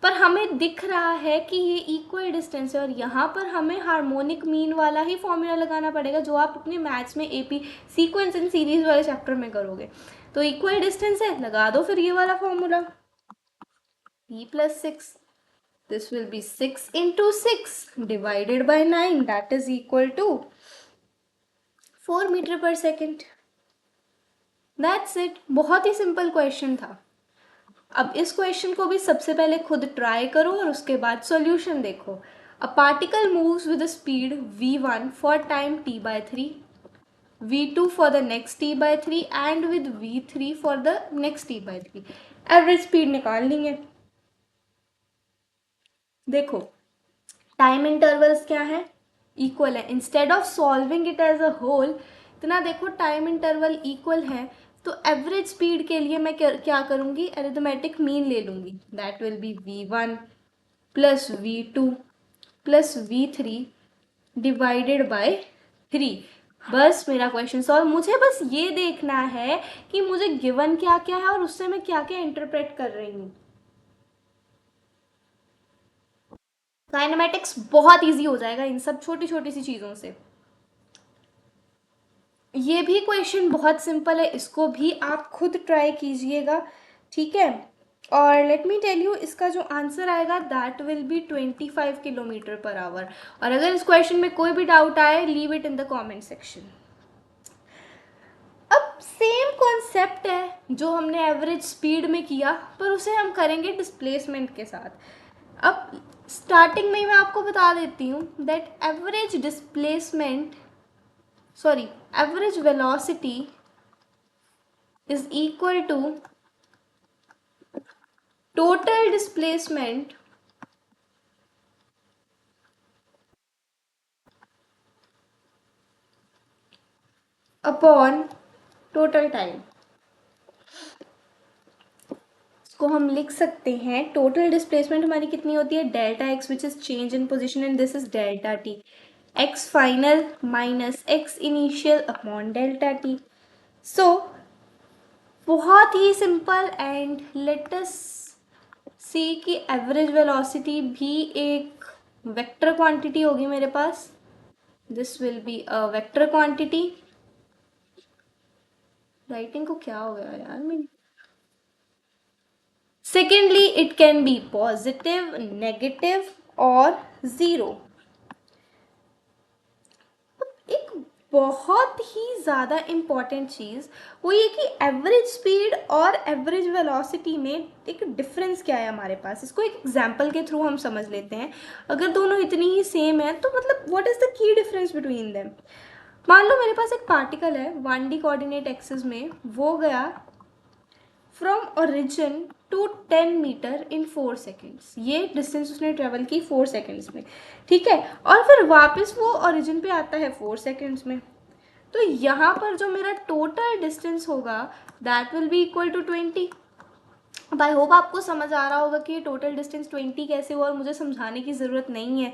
पर हमें दिख रहा है कि ये इक्वल डिस्टेंस है, और यहाँ पर हमें हार्मोनिक मीन वाला ही फॉर्मूला लगाना पड़ेगा जो आप अपने मैथ्स में एपी सीक्वेंस एंड सीरीज वाले चैप्टर में करोगे। तो इक्वल डिस्टेंस है, लगा दो फिर ये वाला formula, p plus 6. This will be 6 into 6 divided by 9, that is equal to 4 metre per second. That's it, बहुत ही सिंपल क्वेश्चन था। अब इस क्वेश्चन को भी सबसे पहले खुद ट्राई करो और उसके बाद सॉल्यूशन देखो। A particle moves with speed v1 for time t by 3, v2 for the next t by 3 and with v3 for the next t by 3। Average speed निकालनी है। देखो टाइम इंटरवल्स क्या है, इक्वल है। Instead of solving it as a whole, इतना देखो time interval equal है, तो एवरेज स्पीड के लिए मैं क्या करूँगी, अरिथमेटिक मीन ले लूँगी। That will B v1 plus v2 plus v3 divided by 3। बस मेरा क्वेश्चन सॉल्व। मुझे बस ये देखना है कि मुझे गिवन क्या क्या है और उससे मैं क्या क्या इंटरप्रेट कर रही हूँ। काइनेमेटिक्स बहुत इजी हो जाएगा इन सब छोटी छोटी सी चीज़ों से। ये भी क्वेश्चन बहुत सिंपल है, इसको भी आप खुद ट्राई कीजिएगा, ठीक है। और लेट मी टेल यू, इसका जो आंसर आएगा that will B 25 kilometre per hour. और अगर इस क्वेश्चन में कोई भी डाउट आए, leave it in the comment section. अब सेम कॉन्सेप्ट है जो हमने एवरेज स्पीड में किया, पर उसे हम करेंगे डिस्प्लेसमेंट के साथ। अब स्टार्टिंग में मैं आपको बता देती हूँ that average displacement, sorry, average velocity is equal to total displacement upon total time। इसको हम लिख सकते हैं, टोटल डिस्प्लेसमेंट हमारी कितनी होती है, delta x which is change in position, and this is delta T. X final minus x initial upon delta T. So बहुत ही simple. And let us see कि एवरेज वेलोसिटी भी एक वेक्टर क्वांटिटी होगी मेरे पास। This will be a vector quantity. Writing को क्या हो गया यार मेरी। Secondly it can be positive, negative और जीरो। एक बहुत ही ज़्यादा इम्पॉर्टेंट चीज़ वो ये कि एवरेज स्पीड और एवरेज वेलोसिटी में एक डिफरेंस क्या है हमारे पास। इसको एक एग्जांपल के थ्रू हम समझ लेते हैं। अगर दोनों इतनी ही सेम है तो मतलब what is the key difference between them. मान लो मेरे पास एक पार्टिकल है 1D कोऑर्डिनेट एक्सिस में, वो गया from origin to 10 metre in 4 seconds. ये डिस्टेंस उसने ट्रेवल की 4 सेकेंड्स में, ठीक है। और फिर वापस वो ओरिजिन पे आता है 4 सेकेंड्स में। तो यहाँ पर जो मेरा टोटल डिस्टेंस होगा that will be equal to 20। अब आई होप आपको समझ आ रहा होगा कि ये टोटल डिस्टेंस 20 कैसे हुआ, और मुझे समझाने की ज़रूरत नहीं है।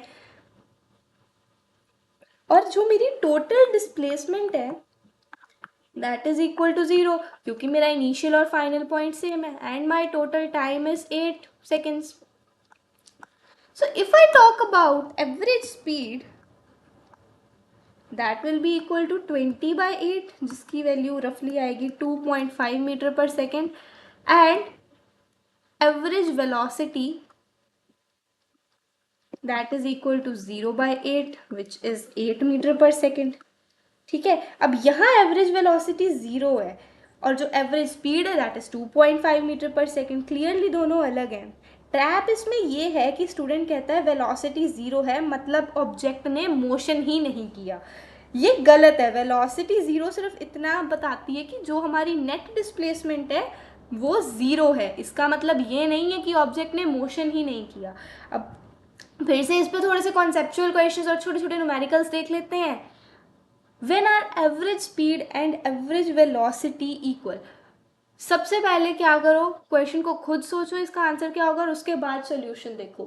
और जो मेरी टोटल डिस्प्लेसमेंट है दैट इज इक्वल टू 0, क्योंकि मेरा इनिशियल और फाइनल पॉइंट सेम है, and my total time is 8 seconds। So if I talk about average speed, that will be equal to 20 by 8, जिसकी वैल्यू रफली आएगी 2.5 metre per second, and average velocity that is equal to 0 by 8 which is 8 metre per second, ठीक है। अब यहाँ average velocity 0 है और जो एवरेज स्पीड है that is 2.5 metre per second. Clearly दोनों अलग हैं। ट्रैप इसमें ये है कि स्टूडेंट कहता है वेलोसिटी 0 है मतलब ऑब्जेक्ट ने मोशन ही नहीं किया। ये गलत है। वेलोसिटी 0 सिर्फ इतना बताती है कि जो हमारी नेट डिस्प्लेसमेंट है वो 0 है। इसका मतलब ये नहीं है कि ऑब्जेक्ट ने मोशन ही नहीं किया। अब फिर से इस पर थोड़े से कॉन्सेप्चुअल क्वेश्चंस और छोटे छोटे न्यूमेरिकल्स देख लेते हैं। When are average speed and average velocity equal? सबसे पहले क्या करो, क्वेश्चन को खुद सोचो इसका आंसर क्या होगा और उसके बाद सॉल्यूशन देखो।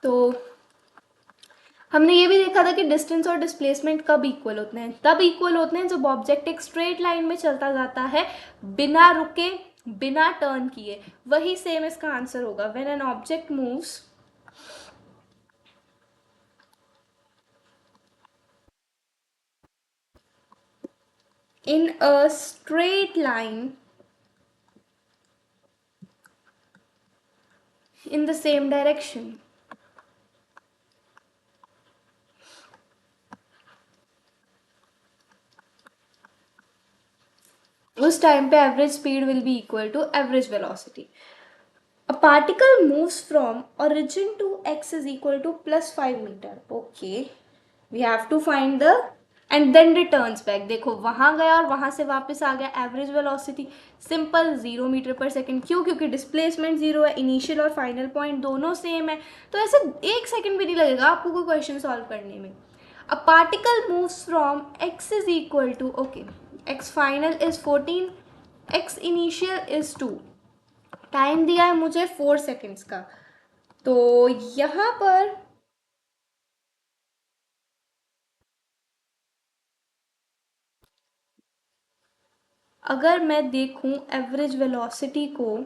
तो हमने ये भी देखा था कि डिस्टेंस और डिस्प्लेसमेंट कब इक्वल होते हैं, तब इक्वल होते हैं जब ऑब्जेक्ट एक स्ट्रेट लाइन में चलता जाता है बिना रुके, बिना टर्न किए। वही सेम इसका आंसर होगा, when an object moves in a straight line in the same direction. उस टाइम पे average speed will be equal to average velocity. A particle moves from origin to x is equal to plus 5 meter. Okay, we have to find the and then returns back. देखो वहां गया और वहां से वापस आ गया. Average velocity simple 0 metre per second. क्यों? क्योंकि डिस्प्लेसमेंट 0 है, इनिशियल और फाइनल पॉइंट दोनों सेम है, तो ऐसे 1 सेकेंड भी नहीं लगेगा आपको कोई क्वेश्चन सॉल्व करने में. A particle moves from x is equal to, okay, x final is 14, x initial is 2. Time दिया है मुझे 4 सेकेंड्स का. तो यहाँ पर अगर मैं देखूं एवरेज वेलोसिटी को,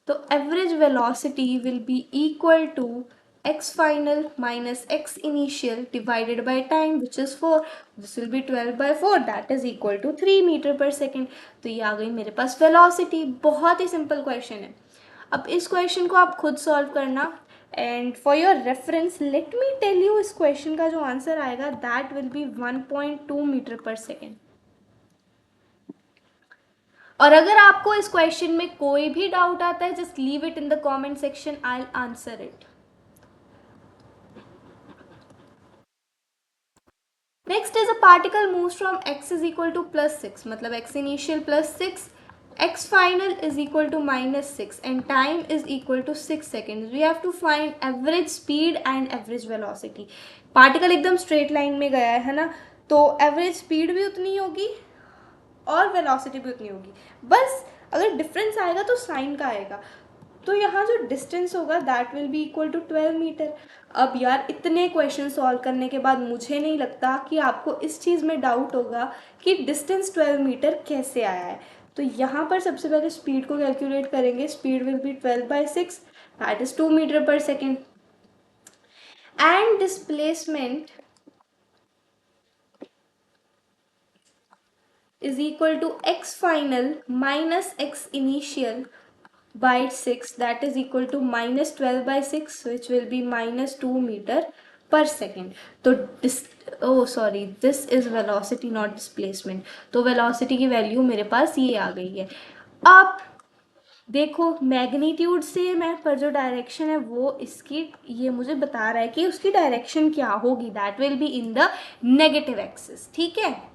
तो average velocity will be equal to x final minus x initial divided by time which is 4. this will be 12 by 4, that is equal to 3 meter per second. तो ये आ गई मेरे पास वेलोसिटी. बहुत ही सिंपल क्वेश्चन है. अब इस क्वेश्चन को आप खुद सॉल्व करना. And for your reference let me tell you, इस क्वेश्चन का जो आंसर आएगा that will be 1.2 metre per second. और अगर आपको इस क्वेश्चन में कोई भी डाउट आता है, just leave it in the comment section, I will answer it. Next is a particle moves from x is equal two plus 6, मतलब x initial plus 6, x final is equal to minus 6 and time is equal to 6 seconds. We have to find average speed and average velocity. Particle एकदम straight line में गया है ना, तो average speed भी उतनी होगी और वेलोसिटी भी उतनी होगी. बस अगर डिफरेंस आएगा तो साइन का आएगा. तो यहाँ जो डिस्टेंस होगा that will be equal to 12 metre. अब यार इतने क्वेश्चन सॉल्व करने के बाद मुझे नहीं लगता कि आपको इस चीज़ में डाउट होगा कि डिस्टेंस 12 मीटर कैसे आया है. तो यहाँ पर सबसे पहले स्पीड को कैलकुलेट करेंगे. Speed will be 12/6, that is 2 metre per second. And displacement is equal to x final minus x initial by 6, that is equal to minus 12/6, which will be minus 2 meter per second. तो this is velocity not displacement. तो velocity की value मेरे पास ये आ गई है. अब देखो मैग्नीट्यूड सेम है पर जो डायरेक्शन है वो इसकी, ये मुझे बता रहा है कि उसकी डायरेक्शन क्या होगी, that will be in the negative axis. ठीक है.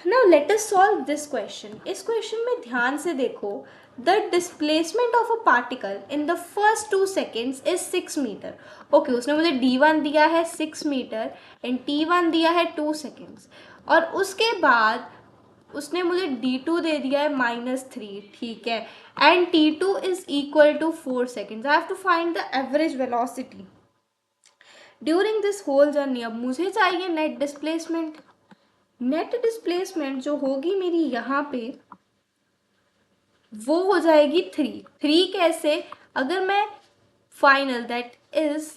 Now let us solve this question. इस क्वेश्चन में ध्यान से देखो. The displacement of a particle in the first 2 seconds is 6 metre. Okay, उसने मुझे d1 दिया है 6 मीटर एंड t1 दिया है 2 सेकेंड्स, और उसके बाद उसने मुझे d2 दे दिया है -3. ठीक है. And t2 is equal to 4 seconds. I have to find the average velocity during this whole journey. अब मुझे चाहिए नेट डिस्प्लेसमेंट. नेट डिस्प्लेसमेंट जो होगी मेरी यहाँ पे वो हो जाएगी 3. कैसे? अगर मैं फाइनल दैट इज,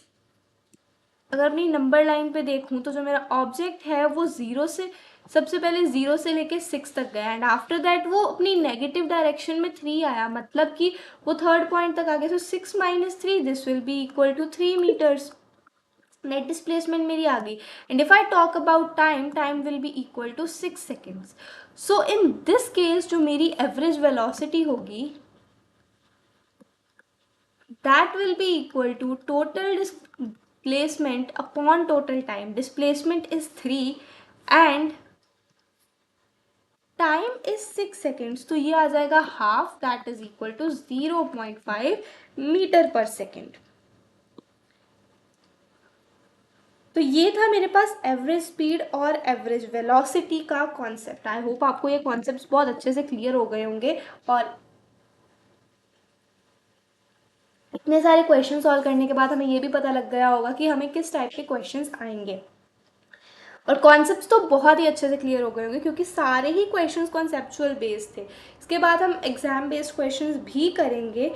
अगर अपनी नंबर लाइन पे देखूं तो जो मेरा ऑब्जेक्ट है वो 0 से, सबसे पहले 0 से लेके 6 तक गया एंड आफ्टर दैट वो अपनी नेगेटिव डायरेक्शन में 3 आया, मतलब कि वो थर्ड पॉइंट तक आ गया. So 6 - 3 this will be equal to 3 metres. Net displacement मेरी आ गई. And if I talk about time, time will be equal to 6 seconds. So in this case जो मेरी एवरेज वेलोसिटी होगी that will be equal to total displacement upon total time. Displacement is 3 and time is 6 seconds, तो ये आ जाएगा half, that is equal to 0.5 metre per second. तो ये था मेरे पास एवरेज स्पीड और एवरेज वेलोसिटी का कॉन्सेप्ट. आई होप आपको ये कॉन्सेप्ट्स बहुत अच्छे से क्लियर हो गए होंगे. और इतने सारे क्वेश्चन सॉल्व करने के बाद हमें ये भी पता लग गया होगा कि हमें किस टाइप के क्वेश्चंस आएंगे, और कॉन्सेप्ट्स तो बहुत ही अच्छे से क्लियर हो गए होंगे क्योंकि सारे ही क्वेश्चंस कॉन्सेप्चुअल बेस्ड थे। इसके बाद हम एग्जाम बेस्ड क्वेश्चंस भी करेंगे,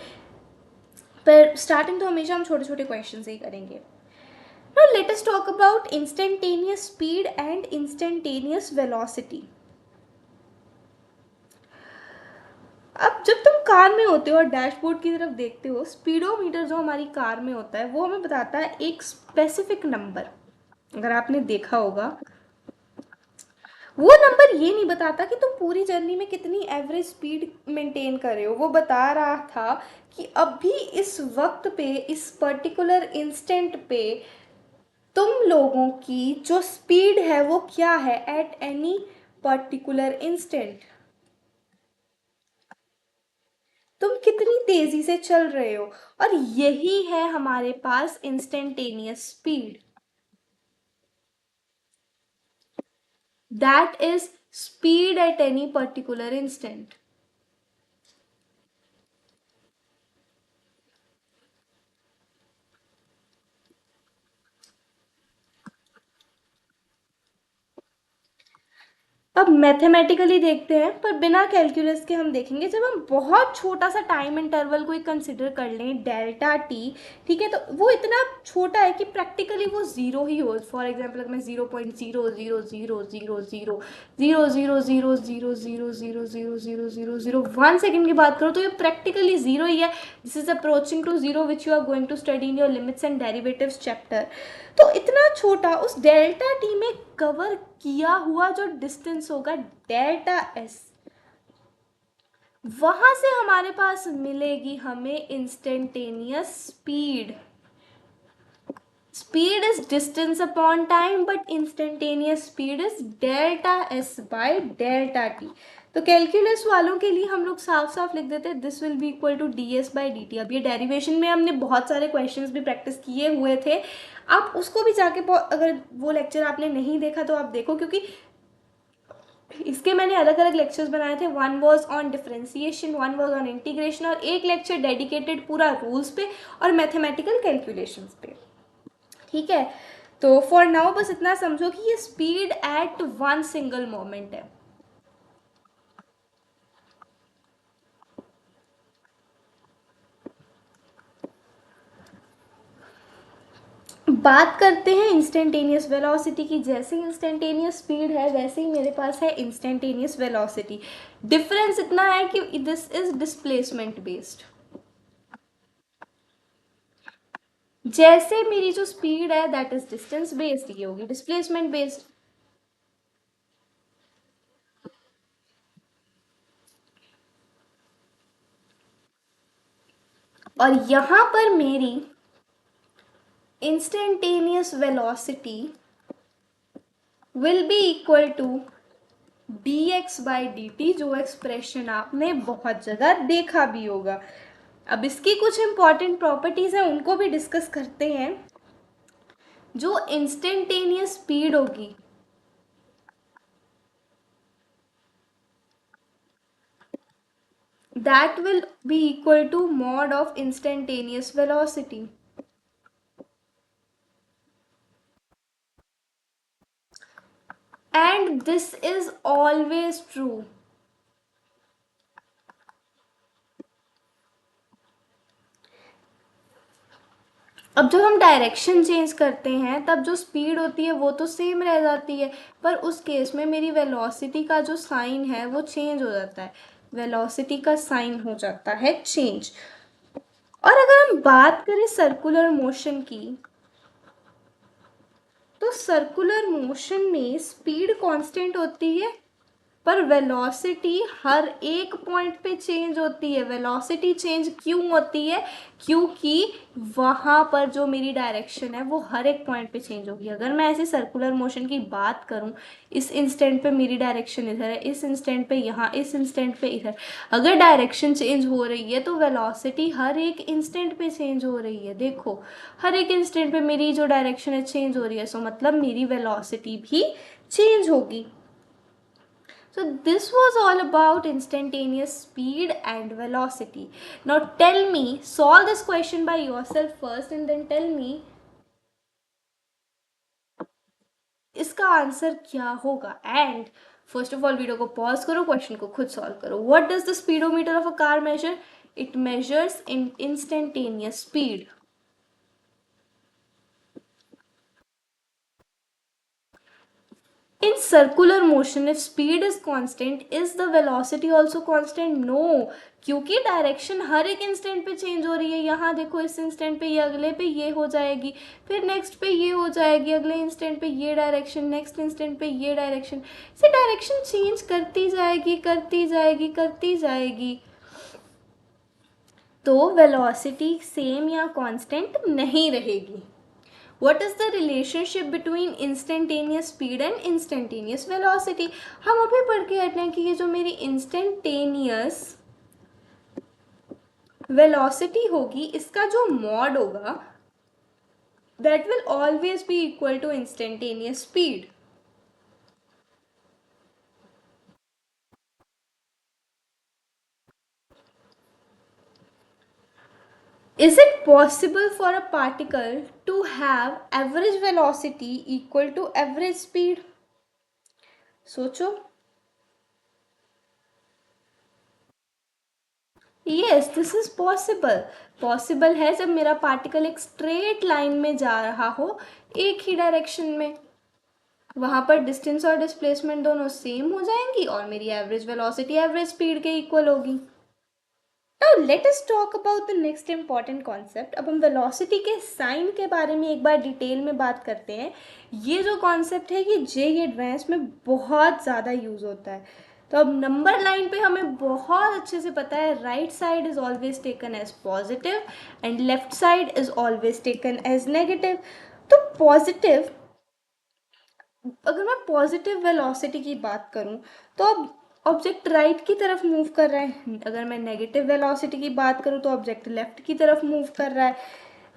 पर स्टार्टिंग तो हमेशा हम छोटे छोटे क्वेश्चन से ही करेंगे। Now let us talk about instantaneous speed and instantaneous velocity. अब जब तुम कार में होते हो और डैशबोर्ड की तरफ देखते हो, स्पीडोमीटर जो हमारी कार में होता है वो हमें बताता है एक स्पेसिफिक नंबर। अगर आपने देखा होगा, वो नंबर ये नहीं बताता कि तुम पूरी जर्नी में कितनी एवरेज स्पीड मेंटेन कर रहे हो, वो बता रहा था कि अभी इस वक्त पे, इस पर्टिकुलर इंस्टेंट पे तुम लोगों की जो स्पीड है वो क्या है एट एनी पर्टिकुलर इंस्टेंट, तुम कितनी तेजी से चल रहे हो। और यही है हमारे पास instantaneous speed, that is speed at any particular instant. अब मैथमेटिकली देखते हैं, पर बिना कैलकुलस के हम देखेंगे। जब हम बहुत छोटा सा टाइम इंटरवल को कंसिडर कर लें, डेल्टा टी, ठीक है, तो वो इतना छोटा है कि प्रैक्टिकली वो जीरो ही हो। फॉर एग्जाम्पल अगर मैं 0.0000000000000000001 सेकेंड की बात करूँ तो ये प्रैक्टिकली जीरो ही है। This is approaching to zero which you are going to study in your limits and derivatives chapter. तो इतना छोटा, उस डेल्टा टी में कवर किया हुआ जो डिस्टेंस होगा डेल्टा एस, वहां से हमारे पास मिलेगी हमें instantaneous speed. Speed is distance upon time, but instantaneous speed is delta S by delta T. तो कैलकुलस वालों के लिए हम लोग साफ साफ लिख देते हैं this will be equal to d s by d t. अब ये डेरिवेशन में हमने बहुत सारे क्वेश्चंस भी प्रैक्टिस किए हुए थे, आप उसको भी जाके, अगर वो लेक्चर आपने नहीं देखा तो आप देखो, क्योंकि इसके मैंने अलग अलग लेक्चर्स बनाए थे। One was on differentiation, one was on integration, और एक लेक्चर डेडिकेटेड पूरा रूल्स पे और मैथमेटिकल कैलकुलेशंस पे, ठीक है। तो फॉर नाउ बस इतना समझो कि ये speed at one single moment है। बात करते हैं इंस्टेंटेनियस वेलोसिटी की। जैसे ही इंस्टेंटेनियस स्पीड है वैसे ही मेरे पास है इंस्टेंटेनियस वेलोसिटी। डिफरेंस इतना है कि दिस इज डिस्प्लेसमेंट बेस्ड। जैसे मेरी जो स्पीड है दैट इज डिस्टेंस बेस्ड, ये होगी डिस्प्लेसमेंट बेस्ड। और यहां पर मेरी instantaneous velocity will be equal to d x by d t, जो एक्सप्रेशन आपने बहुत जगह देखा भी होगा। अब इसकी कुछ इंपॉर्टेंट प्रॉपर्टीज हैं, उनको भी डिस्कस करते हैं। जो इंस्टेंटेनियस स्पीड होगी that will be equal to mod of instantaneous velocity. And this is always true. अब जब हम डायरेक्शन चेंज करते हैं तब जो स्पीड होती है वो तो सेम रह जाती है, पर उस केस में मेरी वेलोसिटी का जो साइन है वो चेंज हो जाता है। वेलोसिटी का साइन हो जाता है चेंज। और अगर हम बात करें सर्कुलर मोशन की, तो सर्कुलर मोशन में स्पीड कांस्टेंट होती है, पर वेलोसिटी हर एक पॉइंट पे चेंज होती है। वेलोसिटी चेंज क्यों होती है? क्योंकि वहाँ पर जो मेरी डायरेक्शन है वो हर एक पॉइंट पे चेंज होगी। अगर मैं ऐसे सर्कुलर मोशन की बात करूँ, इस इंस्टेंट पे मेरी डायरेक्शन इधर है, इस इंस्टेंट पे यहाँ, इस इंस्टेंट पे इधर, अगर डायरेक्शन चेंज हो रही है तो वेलोसिटी हर एक इंस्टेंट पे चेंज हो रही है। देखो, हर एक इंस्टेंट पे मेरी जो डायरेक्शन है चेंज हो रही है, सो मतलब मेरी वेलोसिटी भी चेंज होगी। So this was all about instantaneous speed and velocity. Now tell me, solve this question by yourself first and then tell me इसका आंसर क्या होगा. And first of all video को पॉज करो, question को खुद solve करो. What does the speedometer of a car measure? It measures in instantaneous speed. In circular motion, if speed is constant, is the velocity also constant? No, क्योंकि direction हर एक instant पे change हो रही है. यहाँ देखो, इस इंस्टेंट पे ये, अगले पे ये हो जाएगी, फिर नेक्स्ट पे ये हो जाएगी, अगले इंस्टेंट पे ये डायरेक्शन, नेक्स्ट इंस्टेंट पे ये डायरेक्शन. से डायरेक्शन चेंज करती जाएगी करती जाएगी करती जाएगी. तो वेलोसिटी सेम या कांस्टेंट नहीं रहेगी. What is the relationship between instantaneous speed and instantaneous velocity? हम अभी पढ़ के हटे हैं कि ये जो मेरी instantaneous velocity होगी, इसका जो mod होगा that will always be equal to instantaneous speed. Is it possible for a particle to have average velocity equal to average speed? सोचो. Yes, this is possible. Possible है जब मेरा पार्टिकल एक straight line में जा रहा हो, एक ही डायरेक्शन में. वहां पर डिस्टेंस और डिस्प्लेसमेंट दोनों सेम हो जाएंगी और मेरी एवरेज वेलोसिटी एवरेज स्पीड के इक्वल होगी. Now let us talk about the next important concept. अब हम वेलोसिटी के साइन के बारे में एक बार डिटेल में बात करते हैं. ये जो कॉन्सेप्ट है ये जेईई एडवांस में बहुत ज़्यादा यूज़ होता है. तो अब नंबर लाइन पे हमें बहुत अच्छे से पता है, right side is always taken as positive and left side is always taken as negative. तो पॉजिटिव, अगर मैं पॉजिटिव वेलोसिटी की बात करूं तो अब ऑब्जेक्ट राइट की तरफ मूव कर रहा है. अगर मैं नेगेटिव वेलोसिटी की बात करूं तो ऑब्जेक्ट लेफ्ट की तरफ मूव कर रहा है.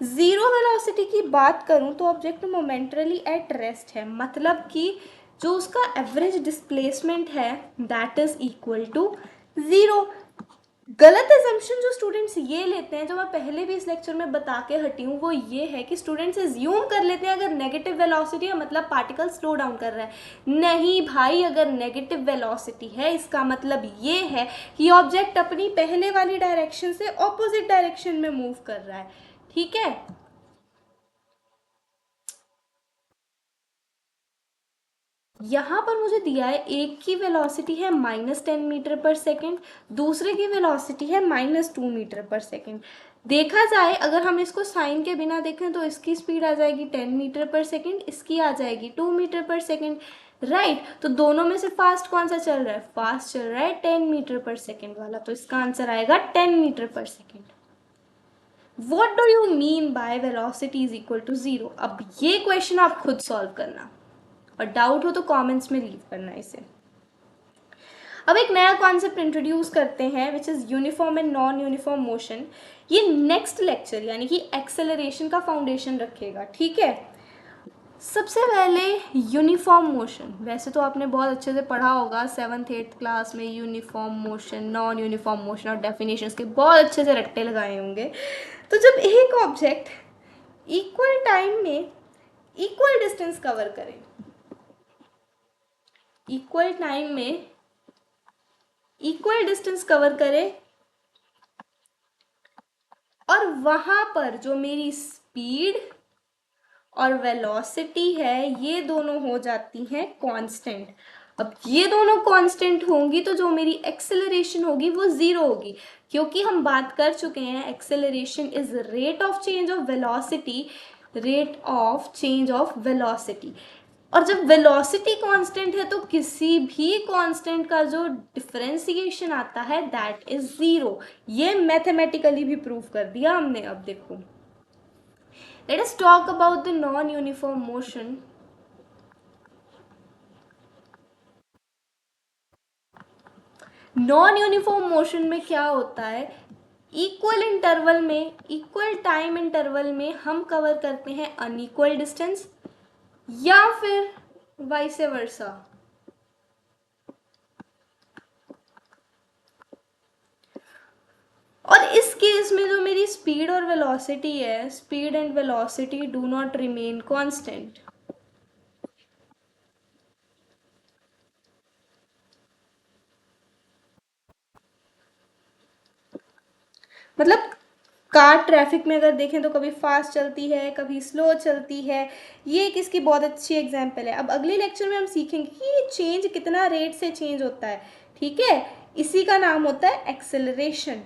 जीरो वेलोसिटी की बात करूं तो ऑब्जेक्ट मोमेंटरली एट रेस्ट है. मतलब कि जो उसका एवरेज डिस्प्लेसमेंट है that is equal to zero. गलत एजम्पशन जो स्टूडेंट्स ये लेते हैं, जो मैं पहले भी इस लेक्चर में बता के हटी हूँ, वो ये है कि स्टूडेंट्स एज्यूम कर लेते हैं अगर नेगेटिव वेलोसिटी है मतलब पार्टिकल स्लो डाउन कर रहा है. नहीं भाई, अगर नेगेटिव वेलोसिटी है इसका मतलब ये है कि ऑब्जेक्ट अपनी पहले वाली डायरेक्शन से ऑपोजिट डायरेक्शन में मूव कर रहा है. ठीक है. यहाँ पर मुझे दिया है एक की वेलोसिटी है -10 मीटर पर सेकेंड, दूसरे की वेलोसिटी है -2 मीटर पर सेकेंड. देखा जाए अगर हम इसको साइन के बिना देखें तो इसकी स्पीड आ जाएगी 10 मीटर पर सेकेंड, इसकी आ जाएगी 2 मीटर पर सेकेंड. राइट. तो दोनों में से फास्ट कौन सा चल रहा है? फास्ट चल रहा है 10 मीटर पर सेकेंड वाला. तो इसका आंसर आएगा 10 metre per second. What do you mean by velocity is equal to 0? अब ये क्वेश्चन आप खुद सॉल्व करना और डाउट हो तो कमेंट्स में लीव करना इसे. अब एक नया कॉन्सेप्ट इंट्रोड्यूस करते हैं which is uniform and non uniform motion. ये नेक्स्ट लेक्चर यानी कि एक्सेलरेशन का फाउंडेशन रखेगा. ठीक है. सबसे पहले यूनिफॉर्म मोशन. वैसे तो आपने बहुत अच्छे से पढ़ा होगा 7th-8th क्लास में uniform motion, non uniform motion और डेफिनेशंस के बहुत अच्छे से रट्टे लगाए होंगे. तो जब एक ऑब्जेक्ट इक्वल टाइम में इक्वल डिस्टेंस कवर करे, इक्वल टाइम में इक्वल डिस्टेंस कवर करे और वहां पर जो मेरी स्पीड और वेलोसिटी है ये दोनों हो जाती हैं कांस्टेंट. अब ये दोनों कांस्टेंट होंगी तो जो मेरी एक्सेलरेशन होगी वो जीरो होगी, क्योंकि हम बात कर चुके हैं acceleration is rate of change of velocity, rate of change of velocity. और जब वेलोसिटी कांस्टेंट है तो किसी भी कांस्टेंट का जो डिफरेंशिएशन आता है दैट इज जीरो. ये मैथमेटिकली भी प्रूव कर दिया हमने. अब देखो, let us talk about the non uniform motion. Non uniform motion में क्या होता है, इक्वल इंटरवल में, इक्वल टाइम इंटरवल में हम कवर करते हैं अनइक्वल डिस्टेंस या फिर वाइस वर्सा. और इस केस में जो मेरी स्पीड और वेलोसिटी है, speed and velocity do not remain constant. मतलब कार ट्रैफिक में अगर देखें तो कभी फास्ट चलती है, कभी स्लो चलती है। ये एक इसकी बहुत अच्छी एग्जांपल है। अब अगले लेक्चर में हम सीखेंगे कि ये चेंज कितना रेट से चेंज होता है, ठीक है। इसी का नाम होता है एक्सेलरेशन।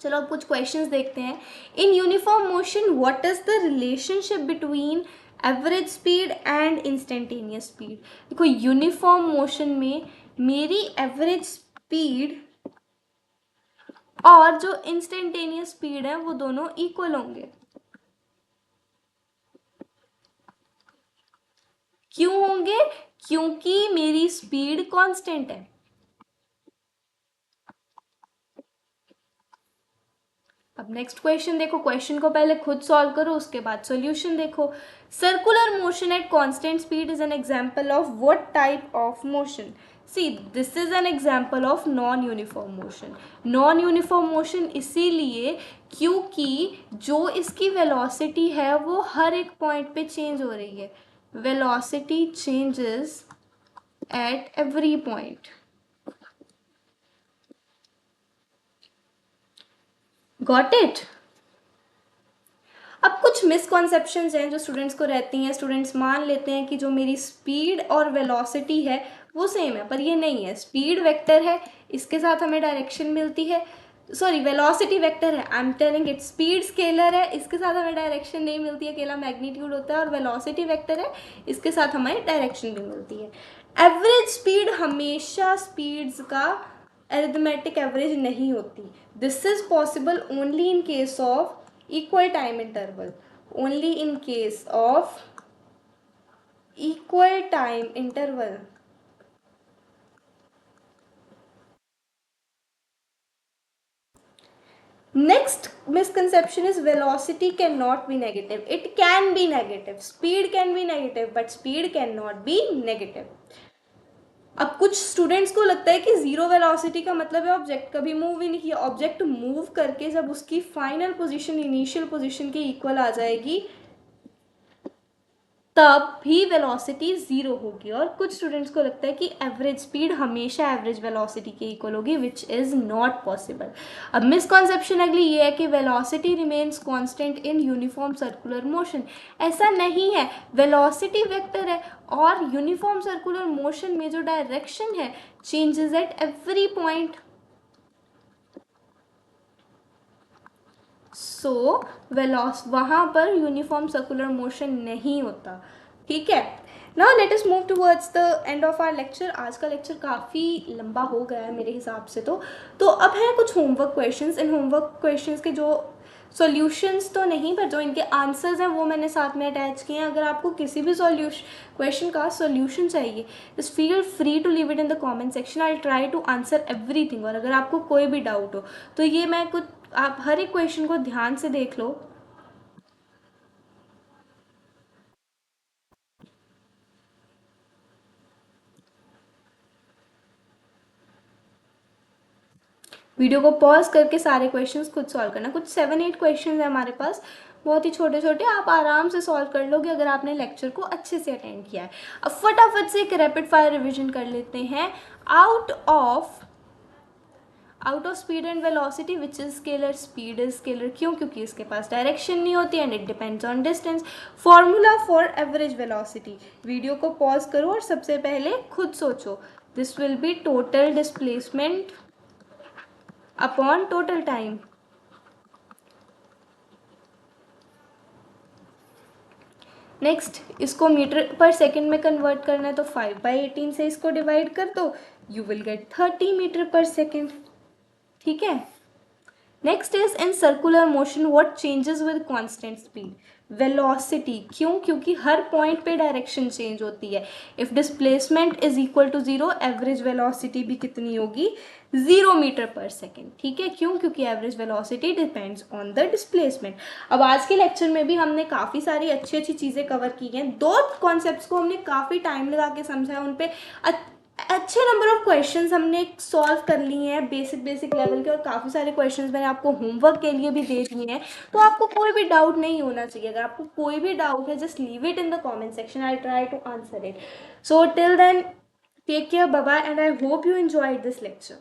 चलो अब कुछ क्वेश्चंस देखते हैं। In uniform motion what is the relationship between average speed and instantaneous speed. देखो यूनिफॉर्म मोशन में मेरी एवरेज स्पीड और जो इंस्टेंटेनियस स्पीड है वो दोनों इक्वल होंगे। क्यों होंगे? क्योंकि मेरी स्पीड कांस्टेंट है। अब नेक्स्ट क्वेश्चन देखो, क्वेश्चन को पहले खुद सॉल्व करो उसके बाद सॉल्यूशन देखो। Circular motion at constant speed is an example of what type of motion. See this is an example of non uniform motion. Non uniform motion इसीलिए क्योंकि जो इसकी वेलोसिटी है वो हर एक पॉइंट पे चेंज हो रही है। Velocity changes at every point. Got it? अब कुछ मिसकॉन्सेप्शंस हैं जो स्टूडेंट्स को रहती हैं। स्टूडेंट्स मान लेते हैं कि जो मेरी स्पीड और वेलोसिटी है वो सेम है, पर ये नहीं है। स्पीड वेक्टर है, इसके साथ हमें डायरेक्शन मिलती है। सॉरी, वेलोसिटी वेक्टर है, I am telling it. Speed scalar है, इसके साथ हमें डायरेक्शन नहीं मिलती है, अकेला मैग्नीट्यूड होता है। और वेलोसिटी वेक्टर है, इसके साथ हमें डायरेक्शन भी मिलती है। एवरेज स्पीड हमेशा स्पीड्स का अरिथमेटिक एवरेज नहीं होती। This is possible only in case of equal time interval. Only in case of equal time interval. Next misconception is velocity cannot be negative. It can be negative. Speed can be negative, but speed cannot be negative. अब कुछ students को लगता है कि zero velocity का मतलब है object कभी मूव ही नहीं किया। ऑब्जेक्ट मूव करके जब उसकी फाइनल पोजीशन इनिशियल पोजीशन के इक्वल आ जाएगी तब भी वेलोसिटी जीरो होगी। और कुछ स्टूडेंट्स को लगता है कि एवरेज स्पीड हमेशा एवरेज वेलोसिटी के इक्वल होगी, विच इज नॉट पॉसिबल। अब मिसकॉन्सेप्शन अगली ये है कि velocity remains constant in uniform circular motion. ऐसा नहीं है, वेलोसिटी वेक्टर है और यूनिफॉर्म सर्कुलर मोशन में जो डायरेक्शन है changes at every point. So वहां पर यूनिफॉर्म सर्कुलर मोशन नहीं होता, ठीक है। Now let us move towards the end of our lecture. आज का लेक्चर काफ़ी लंबा हो गया है मेरे हिसाब से। तो अब है कुछ homework questions. In homework questions के जो सॉल्यूशंस तो नहीं, पर जो इनके आंसर्स हैं वो मैंने साथ में अटैच किए हैं। अगर आपको किसी भी क्वेश्चन का सॉल्यूशन चाहिए, just feel free to leave it in the comment section. I try to answer everything. और अगर आपको कोई भी डाउट हो तो ये मैं कुछ, आप हर एक क्वेश्चन को ध्यान से देख लो। वीडियो को पॉज करके सारे क्वेश्चंस खुद सॉल्व करना। कुछ 7-8 क्वेश्चंस है हमारे पास, बहुत ही छोटे छोटे, आप आराम से सॉल्व कर लोगे अगर आपने लेक्चर को अच्छे से अटेंड किया है। अब फटाफट से एक रैपिड फायर रिविजन कर लेते हैं। Out of speed and velocity which is scalar? Speed is scalar. क्यों? क्योंकि इसके पास डायरेक्शन नहीं होती and it depends on distance. Formula for average velocity, video को पॉज करो और सबसे पहले खुद सोचो। This will B total displacement upon total time. Next, इसको मीटर पर सेकेंड में कन्वर्ट करना है तो 5/18 से इसको डिवाइड कर दो, you will get 30 metre per second, ठीक है। Next is in circular motion what changes with constant speed? Velocity. क्यों? क्योंकि हर पॉइंट पे डायरेक्शन चेंज होती है। If displacement is equal to zero, average velocity भी कितनी होगी? 0 मीटर पर सेकेंड, ठीक है। क्यों? क्योंकि average velocity depends on the displacement. अब आज के लेक्चर में भी हमने काफ़ी सारी अच्छी अच्छी चीज़ें कवर की हैं। दो कॉन्सेप्ट्स को हमने काफ़ी टाइम लगा के समझा है, उन पे अच्छे नंबर ऑफ क्वेश्चंस हमने सॉल्व कर लिए हैं बेसिक लेवल के, और काफ़ी सारे क्वेश्चंस मैंने आपको होमवर्क के लिए भी दे दिए हैं, तो आपको कोई भी डाउट नहीं होना चाहिए। अगर आपको कोई भी डाउट है, just leave it in the comment section, I try to answer it. So till then, take care, bye bye, and I hope you enjoyed this lecture.